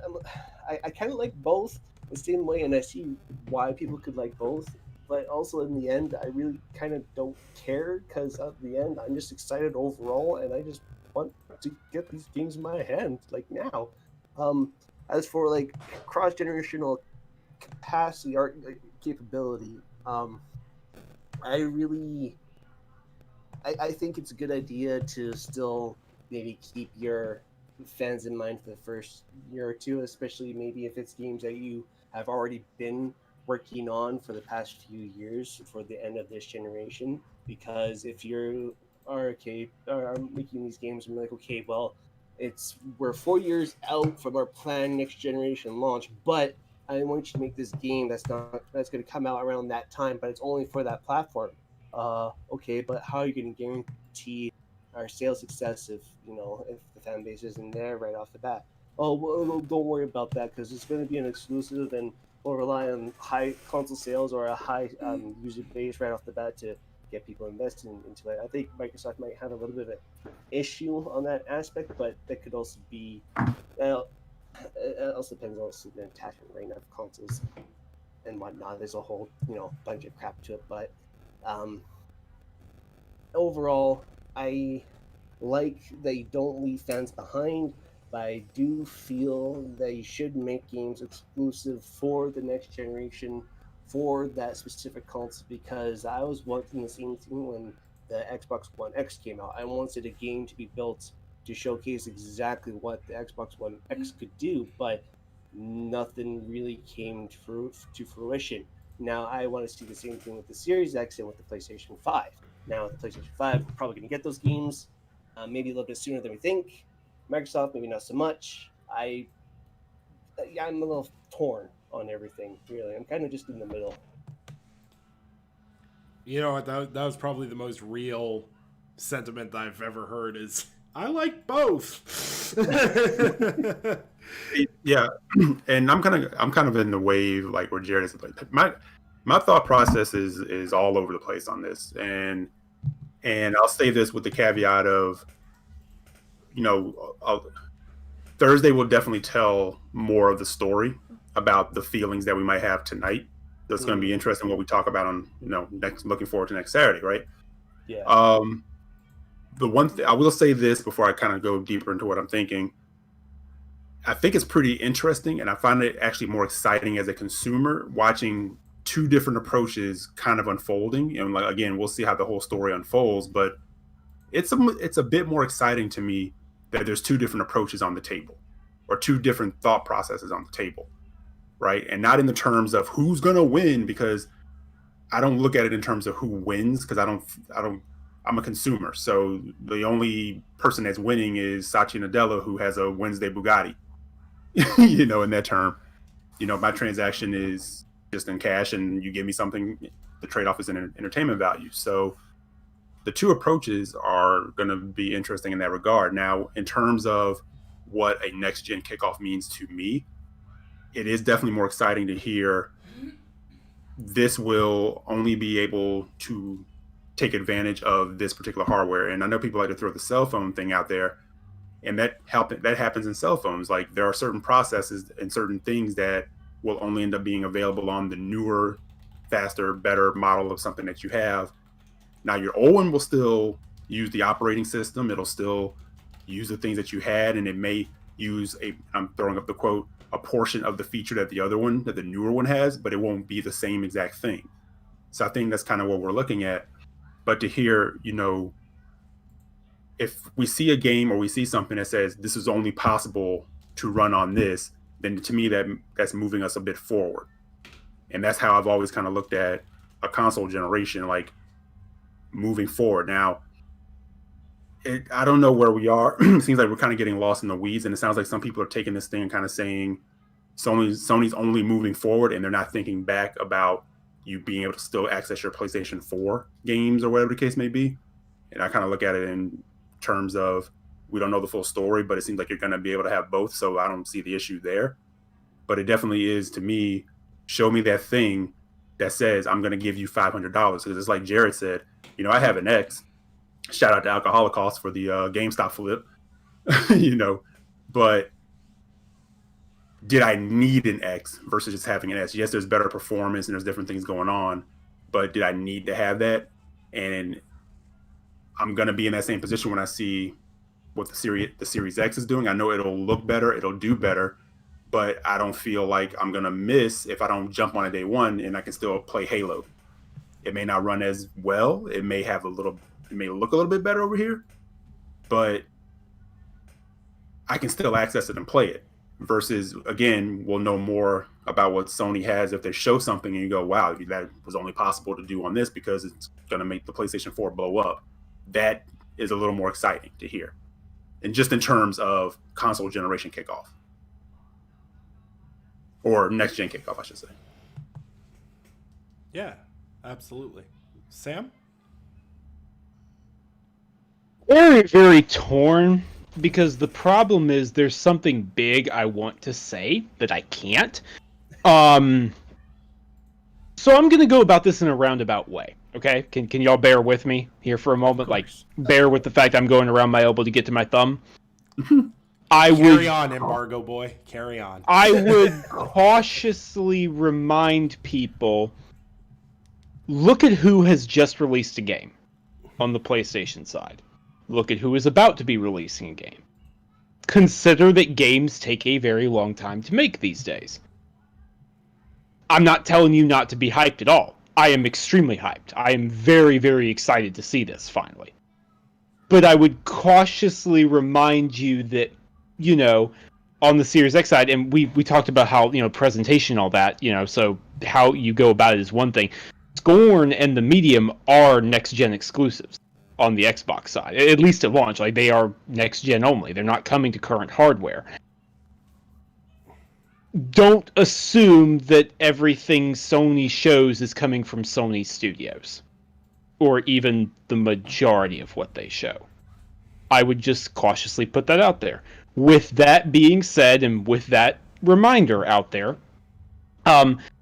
I kind of like both the same way, and I see why people could like both, but also in the end, I really kind of don't care, because at the end, I'm just excited overall, and I just want to get these games in my hand, like, now. As for, like, cross-generational capacity, or capability. I really, I think it's a good idea to still maybe keep your fans in mind for the first year or two, especially maybe if it's games that you have already been working on for the past few years for the end of this generation. Because if you are making these games, and like, okay, well, we're 4 years out from our planned next generation launch, but I want you to make this game that's going to come out around that time, but it's only for that platform. Okay, but how are you going to guarantee our sales success if the fan base isn't there right off the bat? Oh, well, don't worry about that because it's going to be an exclusive and we'll rely on high console sales or a high user base right off the bat to get people invested into it. I think Microsoft might have a little bit of an issue on that aspect, but that could also be. It also depends on the attachment rate of consoles and whatnot. There's a whole bunch of crap to it, but overall, I like that you don't leave fans behind, but I do feel that you should make games exclusive for the next generation, for that specific console, because I was wanting the same thing when the Xbox One X came out. I wanted a game to be built to showcase exactly what the Xbox One X could do, but nothing really came to fruition. Now I want to see the same thing with the Series X and with the PlayStation 5. Now with the PlayStation 5, we're probably going to get those games maybe a little bit sooner than we think. Microsoft, maybe not so much. I'm a little torn on everything, really. I'm kind of just in the middle. You know what? That was probably the most real sentiment that I've ever heard is, I like both. Yeah, and I'm kind of in the wave like where Jared is. Like, my thought process is all over the place on this, and I'll say this with the caveat of, Thursday will definitely tell more of the story about the feelings that we might have tonight. That's going to be interesting what we talk about on looking forward to next Saturday, right? Yeah. The one thing I will say this before I kind of go deeper into what I'm thinking. I think it's pretty interesting, and I find it actually more exciting as a consumer watching two different approaches kind of unfolding. And like, again, we'll see how the whole story unfolds, but it's a bit more exciting to me that there's two different approaches on the table, or two different thought processes on the table, right? And not in the terms of who's going to win, because I don't look at it in terms of who wins, because I'm a consumer. So the only person that's winning is Satya Nadella, who has a Wednesday Bugatti, in that term. My transaction is just in cash and you give me something, the trade-off is an entertainment value. So the two approaches are going to be interesting in that regard. Now, in terms of what a next-gen kickoff means to me, it is definitely more exciting to hear this will only be able to take advantage of this particular hardware. And I know people like to throw the cell phone thing out there, and that happens in cell phones. Like, there are certain processes and certain things that will only end up being available on the newer, faster, better model of something that you have. Now, your old one will still use the operating system. It'll still use the things that you had, and it may use I'm throwing up the quote, a portion of the feature that the newer one has, but it won't be the same exact thing. So I think that's kind of what we're looking at. But to hear, if we see a game or we see something that says this is only possible to run on this, then to me that's moving us a bit forward. And that's how I've always kind of looked at a console generation, like moving forward. Now, I don't know where we are. It seems like we're kind of getting lost in the weeds, and it sounds like some people are taking this thing and kind of saying Sony's only moving forward, and they're not thinking back about you being able to still access your PlayStation 4 games or whatever the case may be. And I kind of look at it in terms of, we don't know the full story, but it seems like you're going to be able to have both, so I don't see the issue there. But it definitely is, to me, show me that thing that says I'm going to give you $500, because it's like Jared said, I have an X. Shout out to Alcoholocaust for the GameStop flip, but did I need an X versus just having an S? Yes, there's better performance and there's different things going on, but did I need to have that? And I'm going to be in that same position when I see what the Series X is doing. I know it'll look better, it'll do better, but I don't feel like I'm gonna miss if I don't jump on a day one and I can still play Halo. It may not run as well. It may look a little bit better over here, but I can still access it and play it. Versus, again, we'll know more about what Sony has if they show something and you go, wow, that was only possible to do on this because it's going to make the PlayStation 4 blow up. That is a little more exciting to hear. And just in terms of console generation kickoff. Or next gen kickoff, I should say. Yeah, absolutely. Sam? Very, very torn, because the problem is there's something big I want to say that I can't. So I'm going to go about this in a roundabout way, okay? Can y'all bear with me here for a moment? Like, bear with the fact I'm going around my elbow to get to my thumb? Carry on, embargo boy. Carry on. I would cautiously remind people, look at who has just released a game on the PlayStation side. Look at who is about to be releasing a game. Consider that games take a very long time to make these days. I'm not telling you not to be hyped at all. I am extremely hyped. I am very, very excited to see this finally. But I would cautiously remind you that, you know, on the Series X side, and we talked about how, you know, presentation and all that, you know, so how you go about it is one thing. Scorn and the Medium are next-gen exclusives on the Xbox side, at least at launch. Like, they are next-gen only. They're not coming to current hardware. Don't assume that everything Sony shows is coming from Sony Studios, or even the majority of what they show. I would just cautiously put that out there. With that being said, and with that reminder out there,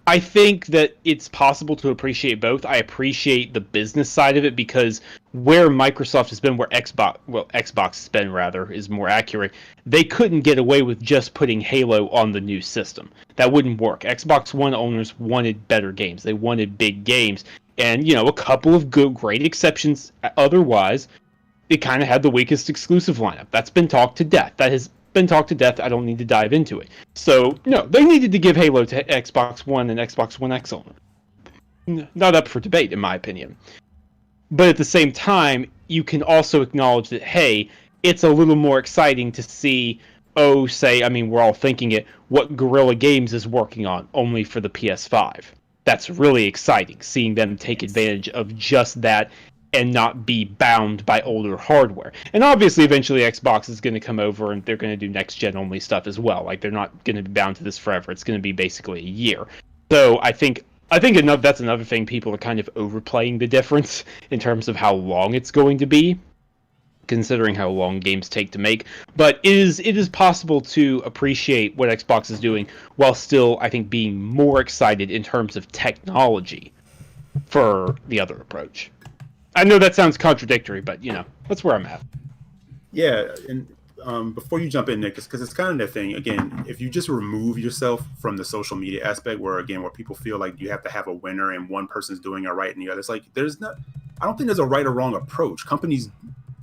I think that it's possible to appreciate both. I appreciate the business side of it, because where Microsoft has been, where Xbox has been, rather, is more accurate, they couldn't get away with just putting Halo on the new system. That wouldn't work. Xbox One owners wanted better games. They wanted big games. And, you know, a couple of great exceptions otherwise, it kind of had the weakest exclusive lineup. That's been talked to death. That has been talked to death. I don't need to dive into it. So, no, they needed to give Halo to Xbox One and Xbox One X owners. Not up for debate, in my opinion. But at the same time, you can also acknowledge that, hey, it's a little more exciting to see, we're all thinking it, what Guerrilla Games is working on only for the PS5. That's really exciting, seeing them take advantage of just that and not be bound by older hardware. And obviously, eventually, Xbox is going to come over and they're going to do next-gen only stuff as well. Like, they're not going to be bound to this forever. It's going to be basically a year. So I think that's another thing. People are kind of overplaying the difference in terms of how long it's going to be, considering how long games take to make. But it is possible to appreciate what Xbox is doing while still, I think, being more excited in terms of technology for the other approach. I know that sounds contradictory, but, you know, that's where I'm at. Yeah, and before you jump in, Nick, because it's kind of the thing, again, if you just remove yourself from the social media aspect where people feel like you have to have a winner and one person's doing it right and the other, it's like, I don't think there's a right or wrong approach.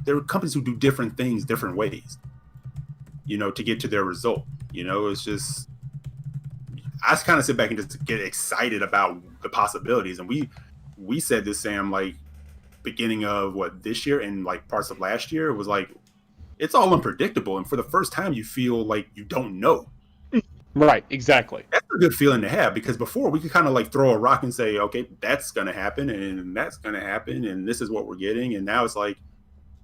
There are companies who do different things different ways, you know, to get to their result. You know, it's just, I kind of sit back and just get excited about the possibilities. And we said this, Sam, like, beginning of this year and like parts of last year, it was like, it's all unpredictable, and for the first time you feel like you don't know. Right, exactly. That's a good feeling to have, because before we could kind of like throw a rock and say, okay, that's gonna happen and that's gonna happen and this is what we're getting. And now it's like,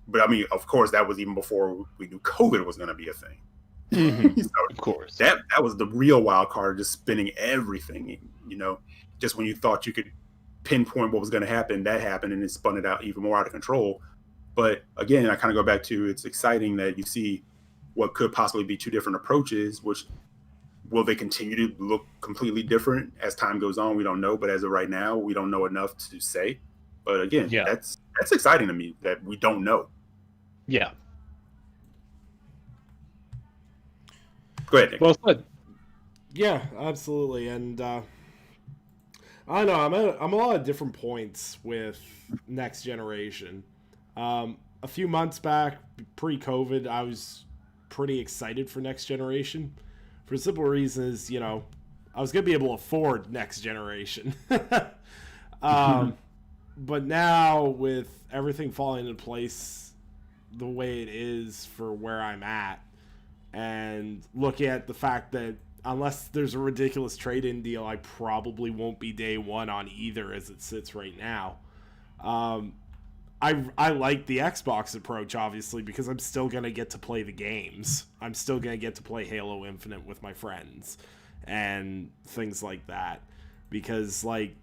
but I mean, of course, that was even before we knew COVID was gonna be a thing. Mm-hmm. So of course, that was the real wild card, just spinning everything. You know, just when you thought you could pinpoint what was going to happen, that happened, and it spun it out even more out of control. But again, I kind of go back to, it's exciting that you see what could possibly be two different approaches, which will they continue to look completely different as time goes on? We don't know, but as of right now, we don't know enough to say. But again, that's exciting to me that we don't know. Yeah. Go ahead, Nick. Well said. Yeah, absolutely. And I don't know, I'm a lot of different points with next generation. A few months back, pre-COVID, I was pretty excited for next generation. for a simple reason is, you know, I was going to be able to afford next generation. But now with everything falling into place the way it is for where I'm at, and looking at the fact that unless there's a ridiculous trade-in deal, I probably won't be day one on either as it sits right now. I like the Xbox approach, obviously, because I'm still going to get to play the games. I'm still going to get to play Halo Infinite with my friends and things like that. Because, like,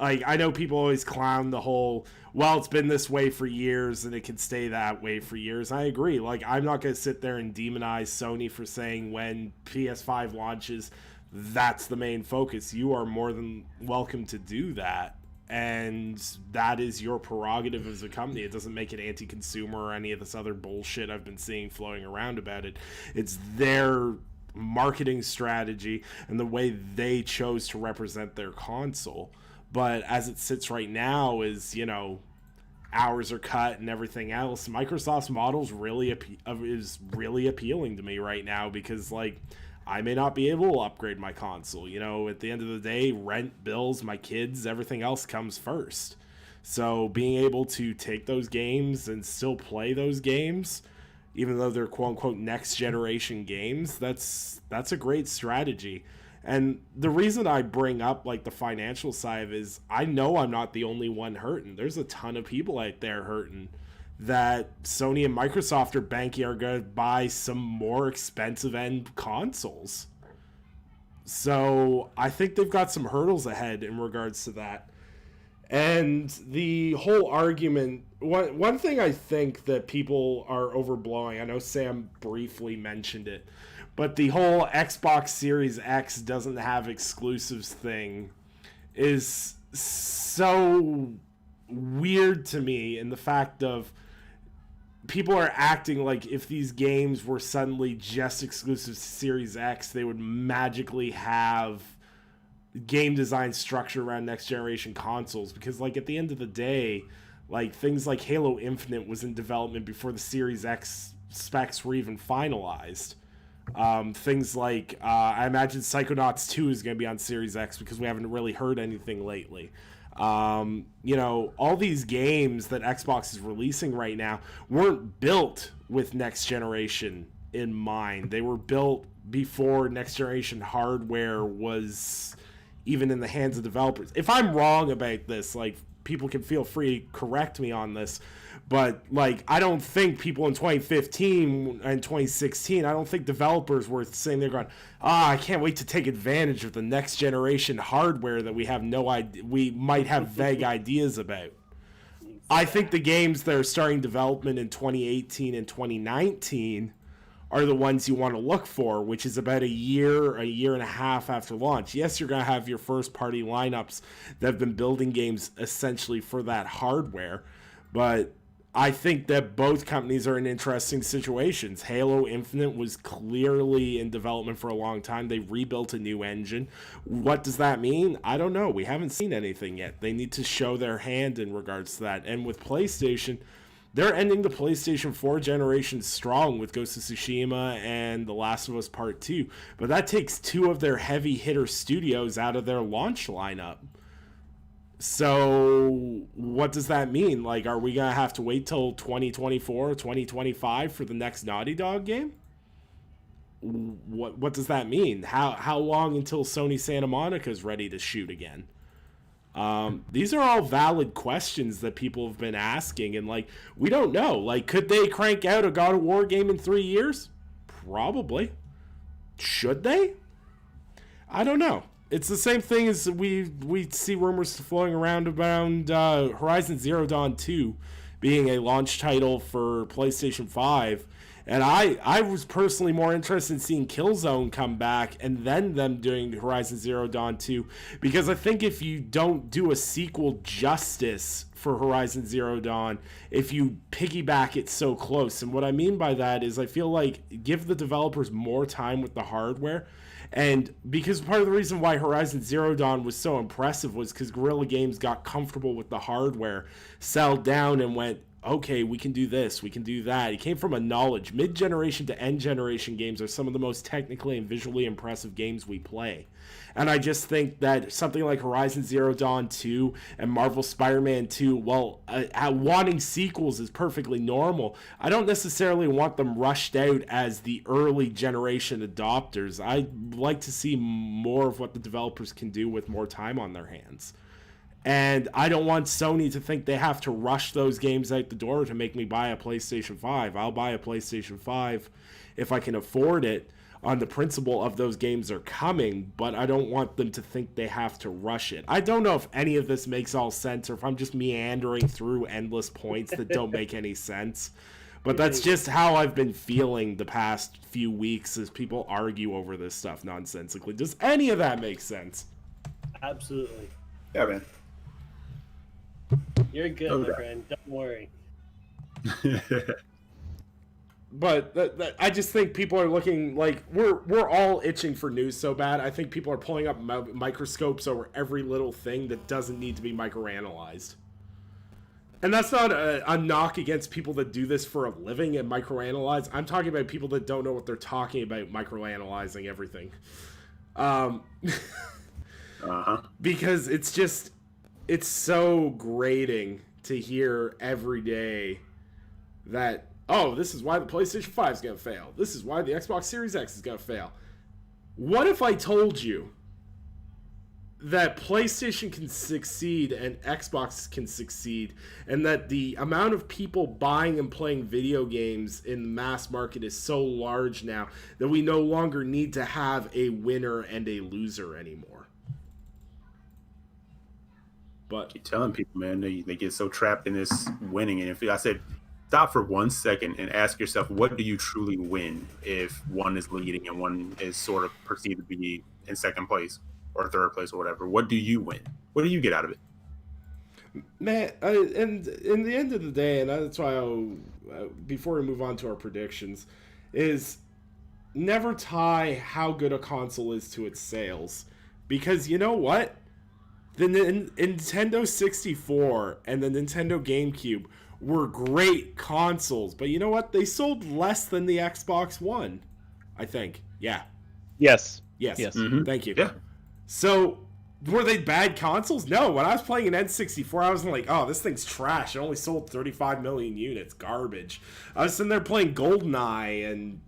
I know people always clown the whole, well, it's been this way for years and it can stay that way for years. I agree. Like, I'm not going to sit there and demonize Sony for saying when PS5 launches, that's the main focus. You are more than welcome to do that. And that is your prerogative as a company. It doesn't make it anti-consumer or any of this other bullshit I've been seeing flowing around about it. It's their marketing strategy and the way they chose to represent their console. But as it sits right now is, you know, hours are cut and everything else. Microsoft's model is really appealing to me right now because, like, I may not be able to upgrade my console. You know, at the end of the day, rent, bills, my kids, everything else comes first. So being able to take those games and still play those games, even though they're quote-unquote next-generation games, that's a great strategy. And the reason I bring up, like, the financial side is I know I'm not the only one hurting. There's a ton of people out there hurting that Sony and Microsoft are banking are going to buy some more expensive end consoles. So I think they've got some hurdles ahead in regards to that. And the whole argument, one thing I think that people are overblowing, I know Sam briefly mentioned it, but the whole Xbox Series X doesn't have exclusives thing is so weird to me, in the fact of people are acting like if these games were suddenly just exclusive to Series X, they would magically have game design structure around next generation consoles. Because, like, at the end of the day, like, things like Halo Infinite was in development before the Series X specs were even finalized. Things like, I imagine Psychonauts 2 is going to be on Series X because we haven't really heard anything lately. You know, all these games that Xbox is releasing right now weren't built with next generation in mind. They were built before next generation hardware was even in the hands of developers. If I'm wrong about this, like, people can feel free to correct me on this, but, like, I don't think people in 2015 and 2016, I don't think developers were sitting there going, I can't wait to take advantage of the next generation hardware that we have no idea, we might have vague ideas about. I think the games that are starting development in 2018 and 2019 are the ones you want to look for, which is about a year and a half after launch. Yes, you're going to have your first party lineups that have been building games essentially for that hardware, but I think that both companies are in interesting situations. Halo Infinite was clearly in development for a long time. They rebuilt a new engine. What does that mean? I don't know. We haven't seen anything yet. They need to show their hand in regards to that. And with PlayStation, they're ending the PlayStation 4 generation strong with Ghost of Tsushima and The Last of Us Part 2. But that takes two of their heavy hitter studios out of their launch lineup. So what does that mean? Like, are we going to have to wait till 2024 or 2025 for the next Naughty Dog game? What does that mean? How long until Sony Santa Monica is ready to shoot again? These are all valid questions that people have been asking, and, like, we don't know. Like, could they crank out a God of War game in 3 years? Probably. Should they? I don't know. It's the same thing as we see rumors flowing around Horizon Zero Dawn 2 being a launch title for PlayStation 5. And I was personally more interested in seeing Killzone come back and then them doing Horizon Zero Dawn 2, because I think if you don't do a sequel justice for Horizon Zero Dawn, if you piggyback it so close, and what I mean by that is I feel like give the developers more time with the hardware. And because part of the reason why Horizon Zero Dawn was so impressive was because Guerrilla Games got comfortable with the hardware, settled down and went, okay, we can do this, we can do that. He came from a knowledge. Mid-generation to end-generation games are some of the most technically and visually impressive games we play. And I just think that something like Horizon Zero Dawn 2 and Marvel Spider-Man 2, well, wanting sequels is perfectly normal. I don't necessarily want them rushed out as the early generation adopters. I'd like to see more of what the developers can do with more time on their hands. And I don't want Sony to think they have to rush those games out the door to make me buy a PlayStation 5. I'll buy a PlayStation 5 if I can afford it, on the principle of those games are coming, but I don't want them to think they have to rush it. I don't know if any of this makes all sense or if I'm just meandering through endless points that don't make any sense. But that's just how I've been feeling the past few weeks as people argue over this stuff nonsensically. Does any of that make sense? Absolutely. Yeah, man. You're good, my friend. Don't worry. But I just think people are looking like we're all itching for news so bad. I think people are pulling up microscopes over every little thing that doesn't need to be microanalyzed. And that's not a knock against people that do this for a living and microanalyze. I'm talking about people that don't know what they're talking about microanalyzing everything. Because it's so grating to hear every day that, oh, this is why the PlayStation 5 is going to fail. This is why the Xbox Series X is going to fail. What if I told you that PlayStation can succeed and Xbox can succeed, and that the amount of people buying and playing video games in the mass market is so large now that we no longer need to have a winner and a loser anymore? But keep telling people, man, they get so trapped in this winning. And if I said, stop for 1 second and ask yourself, what do you truly win if one is leading and one is sort of perceived to be in second place or third place or whatever? What do you win? What do you get out of it? Man, and in the end of the day, and that's why before we move on to our predictions, is never tie how good a console is to its sales. Because you know what? The Nintendo 64 and the Nintendo GameCube were great consoles, but you know what? They sold less than the Xbox One, I think. Yeah. Yes. Mm-hmm. Thank you. Yeah. So, were they bad consoles? No. When I was playing an N64, I was like, oh, this thing's trash. It only sold 35 million units. Garbage. I was sitting there playing GoldenEye and,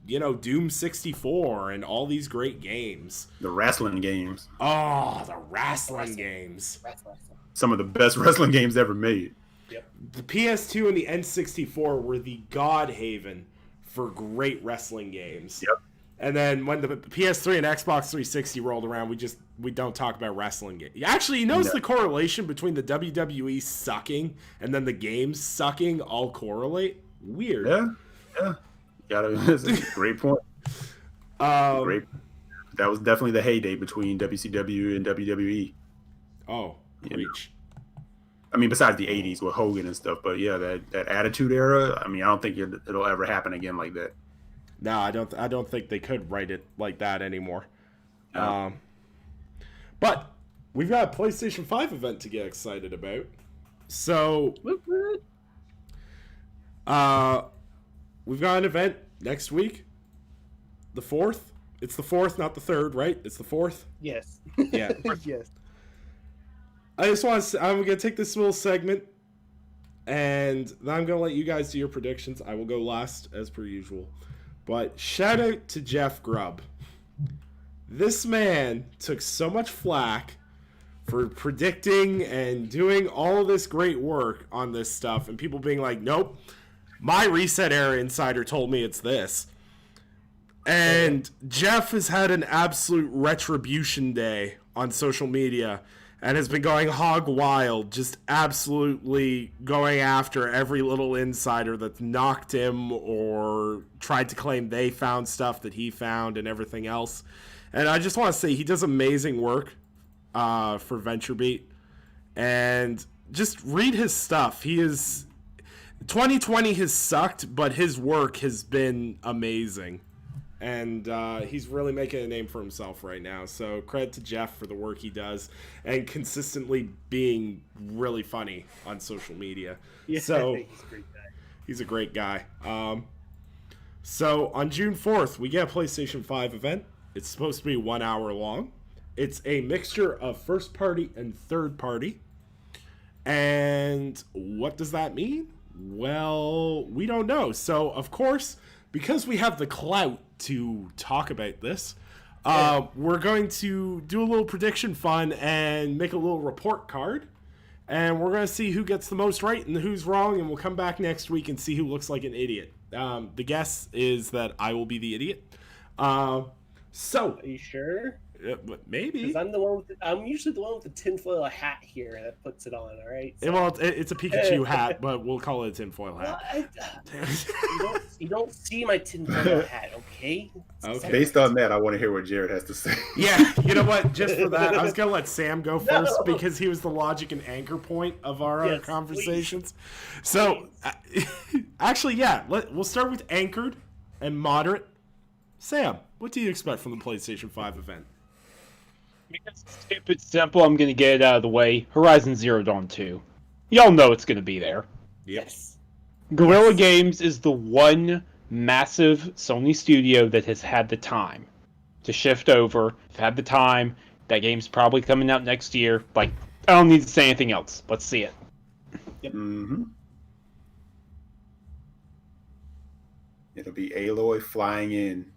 Doom 64 and all these great games. The wrestling games. Oh, the wrestling games. Some of the best wrestling games ever made. Yep. The PS2 and the N64 were the god haven for great wrestling games. Yep. And then when the PS3 and Xbox 360 rolled around, we don't talk about wrestling games. Actually, you notice the correlation between the WWE sucking and then the games sucking all correlate? Weird. Yeah. That's a great point. Great. That was definitely the heyday between WCW and WWE. Oh, reach. I mean, besides the 80s with Hogan and stuff, but yeah, that Attitude Era, I mean, I don't think it'll ever happen again like that. No, I don't think they could write it like that anymore. No. But we've got a PlayStation 5 event to get excited about. So we've got an event next week. The 4th. It's the 4th, not the 3rd, right? It's the 4th? Yes. Yeah. Yes. I just want to. I'm gonna take this little segment, and then I'm gonna let you guys do your predictions. I will go last as per usual, but shout out to Jeff Grubb. This man took so much flack for predicting and doing all this great work on this stuff, and people being like, "Nope, my Reset Era insider told me it's this." And Jeff has had an absolute retribution day on social media and has been going hog wild, just absolutely going after every little insider that's knocked him or tried to claim they found stuff that he found and everything else. And I just want to say he does amazing work for VentureBeat. And just read his stuff. 2020 has sucked, but his work has been amazing. And he's really making a name for himself right now. So credit to Jeff for the work he does and consistently being really funny on social media. Yeah, so he's a great guy. He's a great guy. So on June 4th, we get a PlayStation 5 event. It's supposed to be 1 hour long. It's a mixture of first party and third party. And what does that mean? Well, we don't know. So, of course, because we have the clout to talk about this, we're going to do a little prediction fun and make a little report card. And we're going to see who gets the most right and who's wrong. And we'll come back next week and see who looks like an idiot. The guess is that I will be the idiot. So, Are you sure? Maybe. Because I'm usually the one with the tinfoil hat here that puts it on. All right. So, Well, it's a Pikachu hat, but we'll call it a tinfoil hat. you don't see my tinfoil hat, okay? Okay. Based on that, I want to hear what Jared has to say. Yeah, you know what? Just for that, I was gonna let Sam go first because he was the logic and anchor point of our conversations. Please. So, actually, yeah, we'll start with anchored and moderate. Sam, what do you expect from the PlayStation 5 event? Because to keep it simple, I'm going to get it out of the way. Horizon Zero Dawn 2. Y'all know it's going to be there. Yes. Guerrilla Games is the one massive Sony studio that has had the time to shift over. Had the time. That game's probably coming out next year. Like, I don't need to say anything else. Let's see it. Yep. Mm-hmm. It'll be Aloy flying in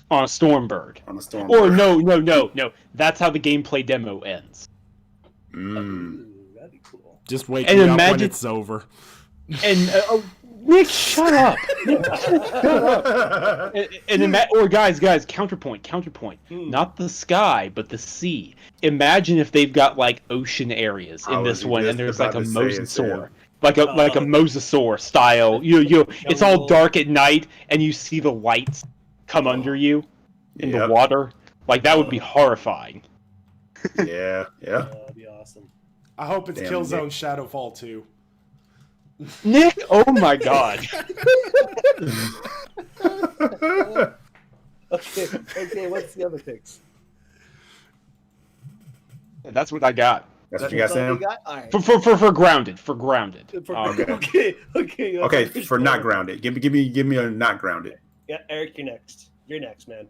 On a Stormbird. on a Stormbird. Or no. That's how the gameplay demo ends. Mm. Ooh, that'd be cool. Just wake And me up when imagine- it's over. And Nick, shut up. Or guys, counterpoint. Not the sky, but the sea. Imagine if they've got like ocean areas in this one, and there's like a mosasaur, like a mosasaur style. It's all dark at night, and you see the lights come under you in the water. Like that would be horrifying. Yeah. That'd be awesome. I hope it's Damn, Killzone Nick. Shadowfall 2. Nick, oh my god. Okay, what's the other picks? That's what I got. That's what you got, Sam? All right. For grounded. Okay. For not grounded. Give me a not grounded. Yeah, Eric, you're next. You're next, man.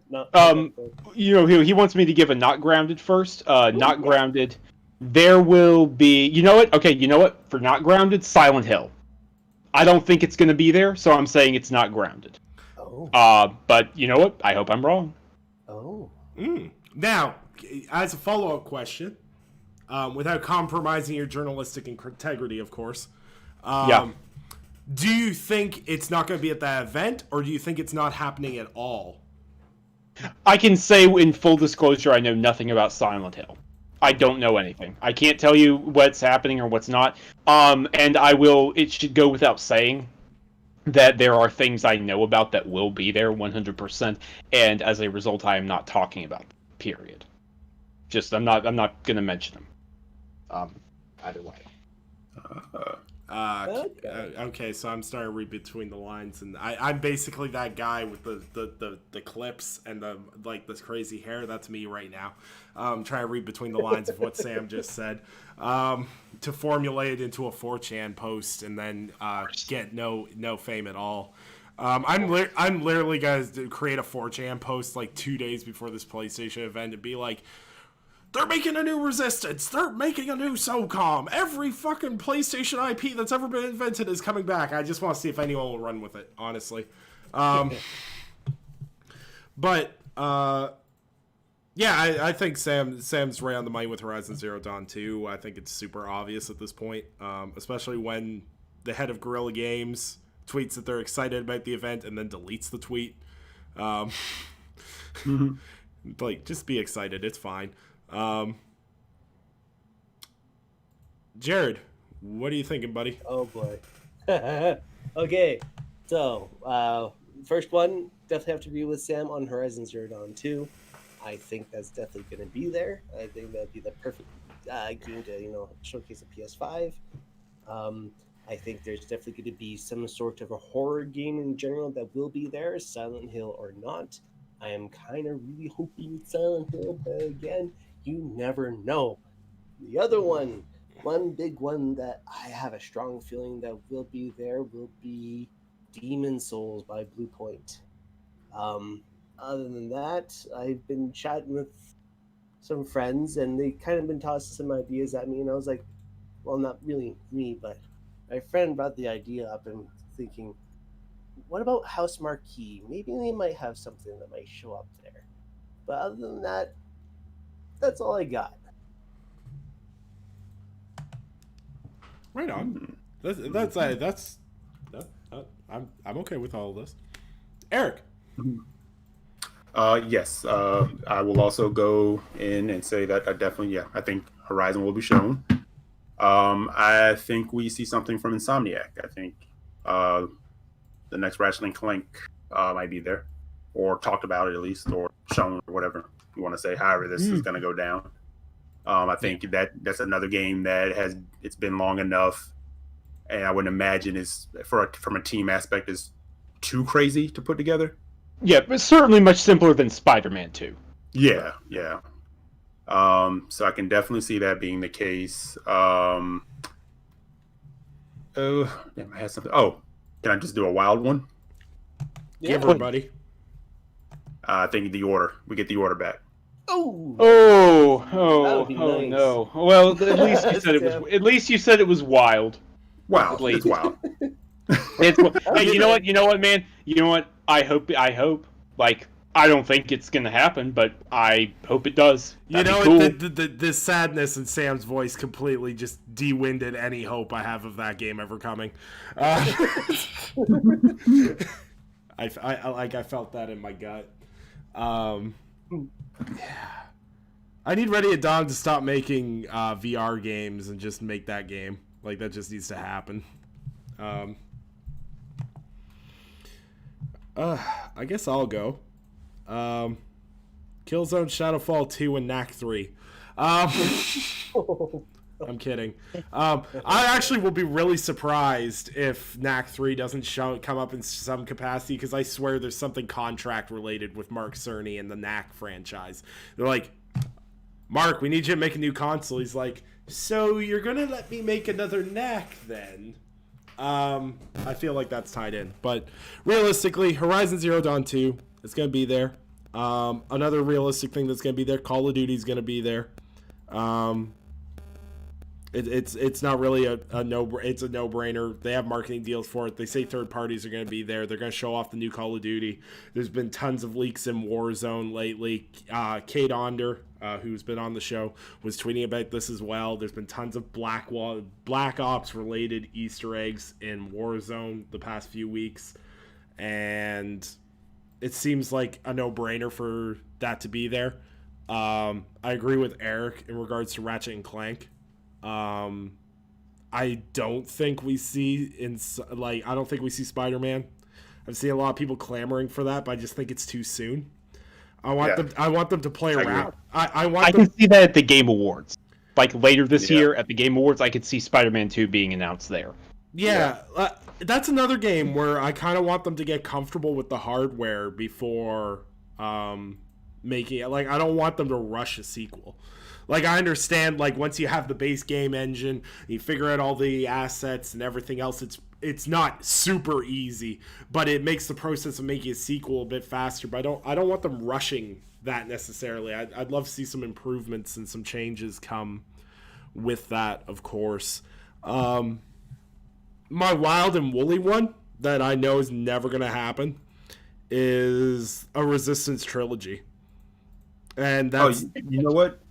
He wants me to give a not grounded first. Not grounded. There will be. You know what? Okay, you know what? For not grounded, Silent Hill. I don't think it's going to be there, so I'm saying it's not grounded. Oh. But you know what? I hope I'm wrong. Oh. Now, as a follow-up question, without compromising your journalistic integrity, of course. Do you think it's not going to be at that event, or do you think it's not happening at all? I can say in full disclosure, I know nothing about Silent Hill. I don't know anything. I can't tell you what's happening or what's not. And I will. It should go without saying that there are things I know about that will be there 100%, and as a result, I am not talking about them, period. Just I'm not going to mention them. Either way. Okay, so I'm starting to read between the lines, and I'm basically that guy with the clips and the this crazy hair. That's me right now. Trying to read between the lines of what Sam just said, to formulate it into a 4chan post and then get no fame at all. I'm literally gonna create a 4chan post like 2 days before this PlayStation event and be like, they're making a new Resistance. They're making a new SOCOM. Every fucking PlayStation IP that's ever been invented is coming back. I just want to see if anyone will run with it, honestly. But I think Sam's right on the money with Horizon Zero Dawn 2. I think it's super obvious at this point, especially when the head of Guerrilla Games tweets that they're excited about the event and then deletes the tweet. Just be excited. It's fine. Jared, what are you thinking, buddy? Oh boy. Okay, so first one, definitely have to agree with Sam on Horizon Zero Dawn 2. I think that's definitely going to be there. I think that'd be the perfect game to showcase a PS5. I think there's definitely going to be some sort of a horror game in general that will be there, Silent Hill or not. I am kind of really hoping it's Silent Hill, but again, you never know. The other one, one big one that I have a strong feeling that will be there will be Demon Souls by Blue Point. Um, Other than that, I've been chatting with some friends, and they kind of been tossing some ideas at me, and I was like, well, not really me, but my friend brought the idea up, and thinking, what about House Marquee? Maybe they might have something that might show up there. But other than that, that's all I got. Right on. I'm okay with all of this. Eric. Yes. I will also go in and say that I definitely, I think Horizon will be shown. I think we see something from Insomniac. I think the next Ratchet and Clank might be there, or talked about it at least, or shown, or whatever you want to say. However, this is going to go down. I think that's another game that it's been long enough, and I wouldn't imagine is from a team aspect is too crazy to put together. Yeah, but certainly much simpler than Spider-Man 2. Yeah. So I can definitely see that being the case. Oh, damn, I had something. Oh, can I just do a wild one? Yeah, everybody. I think the order. We get the order back. Oh, that would be nice. No. Well, at least you said it was. At least you said it was wild. Wow, it's wild. Hey, you know what, man? You know what? I hope. Like, I don't think it's gonna happen, but I hope it does. That'd be cool. The sadness in Sam's voice completely just de-winded any hope I have of that game ever coming. I felt that in my gut. Yeah. I need Ready at Dawn to stop making VR games and just make that game. Like, that just needs to happen. I guess I'll go. Killzone Shadowfall 2 and Knack 3. I'm kidding. I actually will be really surprised if Knack 3 doesn't come up in some capacity, because I swear there's something contract related with Mark Cerny and the Knack franchise. They're like, Mark, we need you to make a new console. He's like, so you're going to let me make another Knack then? I feel like that's tied in. But realistically, Horizon Zero Dawn 2 is going to be there. Another realistic thing that's going to be there, Call of Duty is going to be there. It's not really a no-brainer. They have marketing deals for it. They say third parties are going to be there. They're going to show off the new Call of Duty. There's been tons of leaks in Warzone lately. Kate Onder, who's been on the show, was tweeting about this as well. There's been tons of Black Ops related Easter eggs in Warzone the past few weeks, and it seems like a no-brainer for that to be there. I agree with Eric in regards to Ratchet and Clank. I don't think we see I don't think we see Spider-Man. I've seen a lot of people clamoring for that, but I just think it's too soon. I want them to play around. I can see that at the Game Awards. Like later this year at the Game Awards, I could see Spider-Man 2 being announced there. Yeah. That's another game where I kind of want them to get comfortable with the hardware before making it. Like, I don't want them to rush a sequel. Like, I understand, like, once you have the base game engine, you figure out all the assets and everything else, it's not super easy, but it makes the process of making a sequel a bit faster. But I don't want them rushing that necessarily. I'd love to see some improvements and some changes come with that, of course. My wild and woolly one that I know is never going to happen is a Resistance trilogy. And that's... Oh, you know what?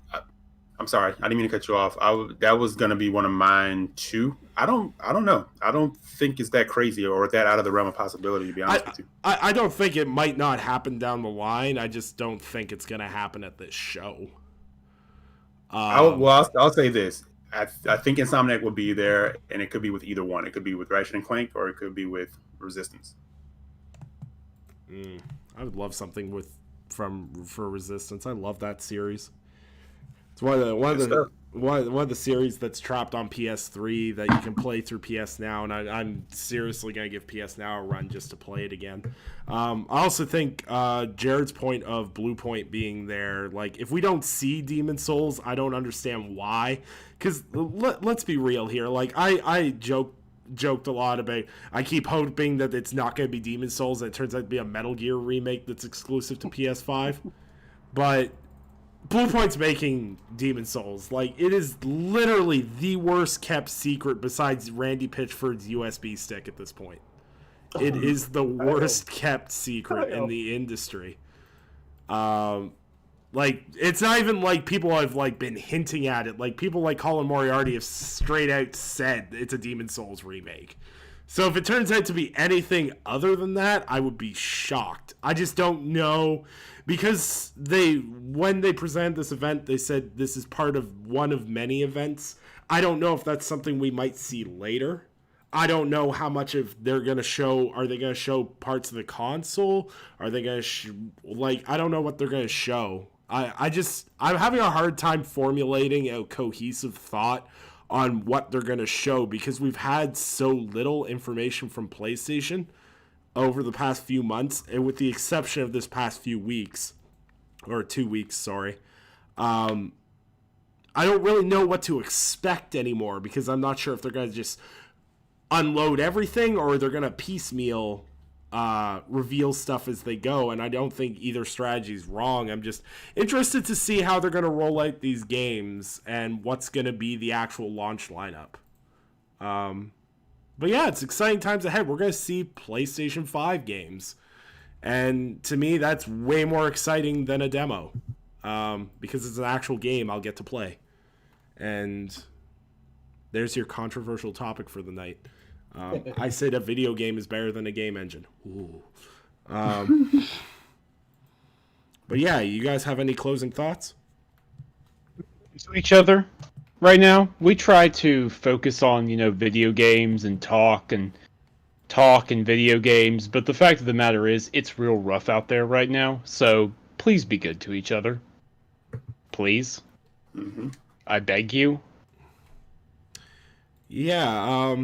I'm sorry, I didn't mean to cut you off. That was gonna be one of mine too. I don't know. I don't think it's that crazy or that out of the realm of possibility, to be honest with you. I don't think it might not happen down the line. I just don't think it's gonna happen at this show. I'll say this. I think Insomniac will be there, and it could be with either one. It could be with Ratchet and Clank, or it could be with Resistance. I would love something for Resistance. I love that series. It's one of the series that's trapped on PS3 that you can play through PS Now, and I'm seriously gonna give PS Now a run just to play it again. I also think Jared's point of Blue Point being there, like if we don't see Demon Souls, I don't understand why. Because let's be real here. Like I joked a lot about, I keep hoping that it's not going to be Demon Souls, and it turns out to be a Metal Gear remake that's exclusive to PS5. But Bluepoint's making Demon Souls. Like, it is literally the worst kept secret besides Randy Pitchford's USB stick at this point. It is the worst kept secret in the industry. Like, it's not even like people have like been hinting at it. Like, people like Colin Moriarty have straight out said it's a Demon Souls remake. So if it turns out to be anything other than that, I would be shocked. I just don't know, because when they presented this event, they said this is part of one of many events. I don't know if that's something we might see later. I don't know how much of they're going to show. Are they going to show parts of the console? Are they going to I don't know what they're going to show. I'm having a hard time formulating a cohesive thought on what they're going to show, because we've had so little information from PlayStation over the past few months, and with the exception of this past few weeks, or 2 weeks, sorry. I don't really know what to expect anymore, because I'm not sure if they're going to just unload everything or they're going to piecemeal reveal stuff as they go, and I don't think either strategy is wrong. I'm just interested to see how they're going to roll out these games and what's going to be the actual launch lineup. But yeah, it's exciting times ahead. We're going to see PlayStation 5 games, and to me that's way more exciting than a demo, because it's an actual game I'll get to play. And there's your controversial topic for the night. I said a video game is better than a game engine. Ooh. But yeah, you guys have any closing thoughts? To each other right now, we try to focus on, video games and talk and video games, but the fact of the matter is it's real rough out there right now, so please be good to each other. Please. Mm-hmm. I beg you. Yeah,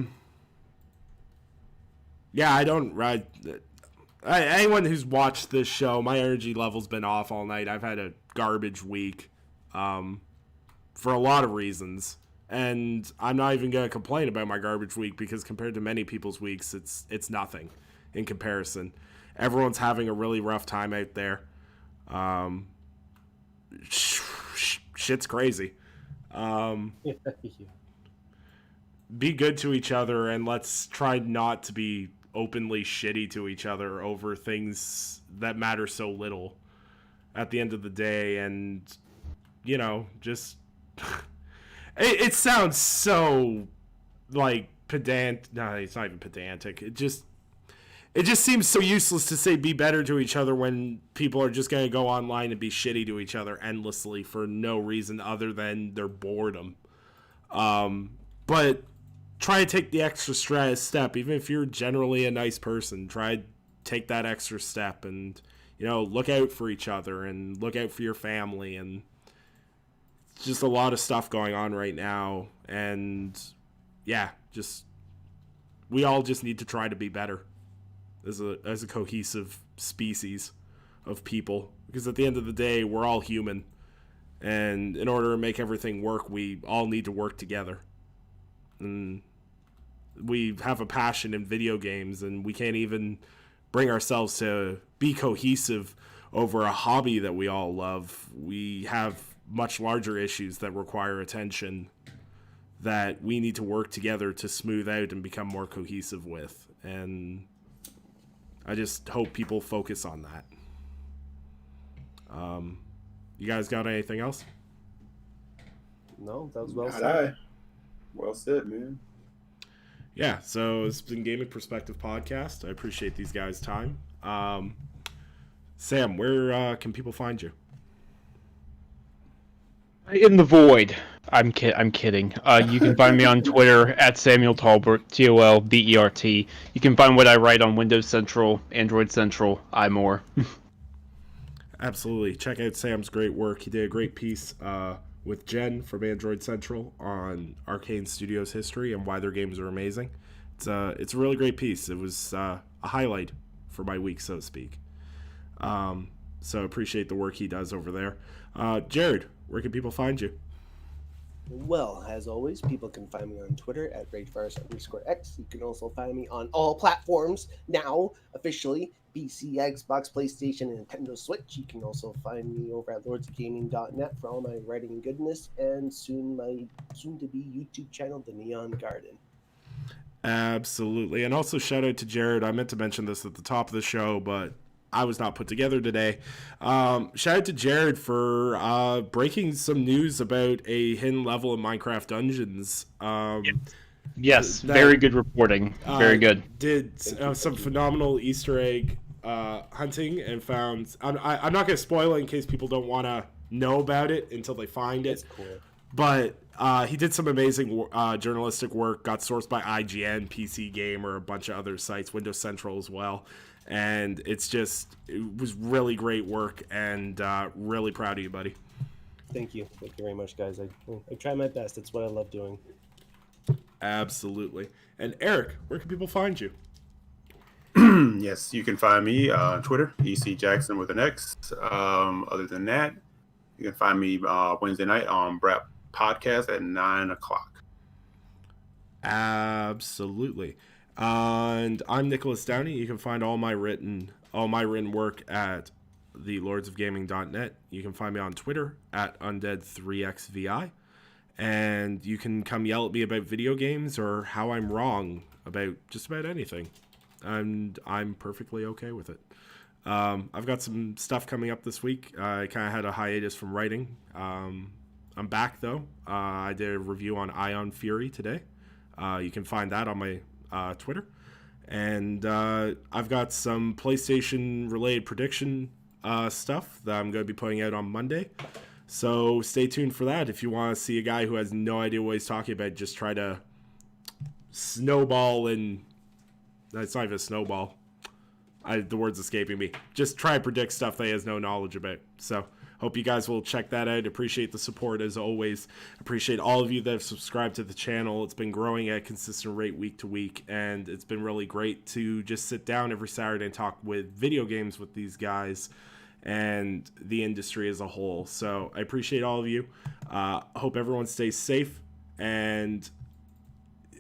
anyone who's watched this show, my energy level's been off all night. I've had a garbage week, for a lot of reasons, and I'm not even going to complain about my garbage week, because compared to many people's weeks, it's nothing in comparison. Everyone's having a really rough time out there. Shit's crazy. Be good to each other, and let's try not to be openly shitty to each other over things that matter so little at the end of the day. And just it sounds so like pedant. No, it's not even pedantic. It just seems so useless to say be better to each other when people are just going to go online and be shitty to each other endlessly for no reason other than their boredom. But try to take the extra step. Even if you're generally a nice person, try to take that extra step and, look out for each other and look out for your family. And it's just a lot of stuff going on right now. And yeah, we all just need to try to be better as a cohesive species of people. Because at the end of the day, we're all human. And in order to make everything work, we all need to work together. And we have a passion in video games, and we can't even bring ourselves to be cohesive over a hobby that we all love. We have much larger issues that require attention that we need to work together to smooth out and become more cohesive with. And I just hope people focus on that. You guys got anything else? No, that was well said. Well said, man. Yeah, so it's been Gaming Perspective Podcast. I appreciate these guys' time. Sam, where can people find you? In the void. I'm kidding. You can find me on Twitter at Samuel Tolbert, TOLBERT. You can find what I write on Windows Central, Android Central, iMore. Absolutely. Check out Sam's great work. He did a great piece with Jen from Android Central on Arcane Studios history and why their games are amazing. It's a really great piece. It was a highlight for my week, so to speak. So appreciate the work he does over there. Jared, where can people find you? Well, as always, people can find me on Twitter at RageVirus_X. You can also find me on all platforms now, officially. PC, Xbox, PlayStation, and Nintendo Switch. You can also find me over at lordsofgaming.net for all my writing goodness, and soon my soon-to-be YouTube channel, The Neon Garden. Absolutely. And also shout out to Jared. I meant to mention this at the top of the show, but I was not put together today. Shout out to Jared for breaking some news about a hidden level in Minecraft Dungeons. Yes, very good reporting. Very good. Did some phenomenal Easter egg hunting and found... I'm not going to spoil it in case people don't want to know about it until they find it. That's cool. But he did some amazing journalistic work, got sourced by IGN, PC Gamer, a bunch of other sites, Windows Central as well. And it was really great work, and really proud of you, buddy. Thank you. Thank you very much, guys. I try my best. That's what I love doing. Absolutely. And Eric, where can people find you? Yes, you can find me on Twitter, EC Jackson with an X. Other than that, you can find me Wednesday night on Brap Podcast at 9:00. Absolutely. And I'm Nicholas Downey. You can find all my written work at thelordsofgaming.net. You can find me on Twitter at undead3xvi. And you can come yell at me about video games or how I'm wrong about just about anything. And I'm perfectly okay with it. I've got some stuff coming up this week. I kind of had a hiatus from writing. I'm back, though. I did a review on Ion Fury today. You can find that on my Twitter. And I've got some PlayStation-related prediction stuff that I'm going to be putting out on Monday. So stay tuned for that. If you want to see a guy who has no idea what he's talking about, just try to snowball and... That's not even a snowball. The word's escaping me. Just try to predict stuff that he has no knowledge about. So hope you guys will check that out. Appreciate the support as always. Appreciate all of you that have subscribed to the channel. It's been growing at a consistent rate week to week, and it's been really great to just sit down every Saturday and talk with video games with these guys and the industry as a whole. So I appreciate all of you. Hope everyone stays safe, and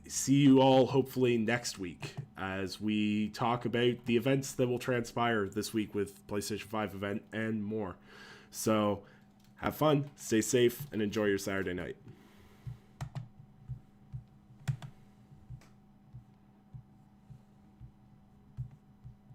see you all hopefully next week as we talk about the events that will transpire this week with PlayStation 5 event and more. So have fun, stay safe, and enjoy your Saturday night.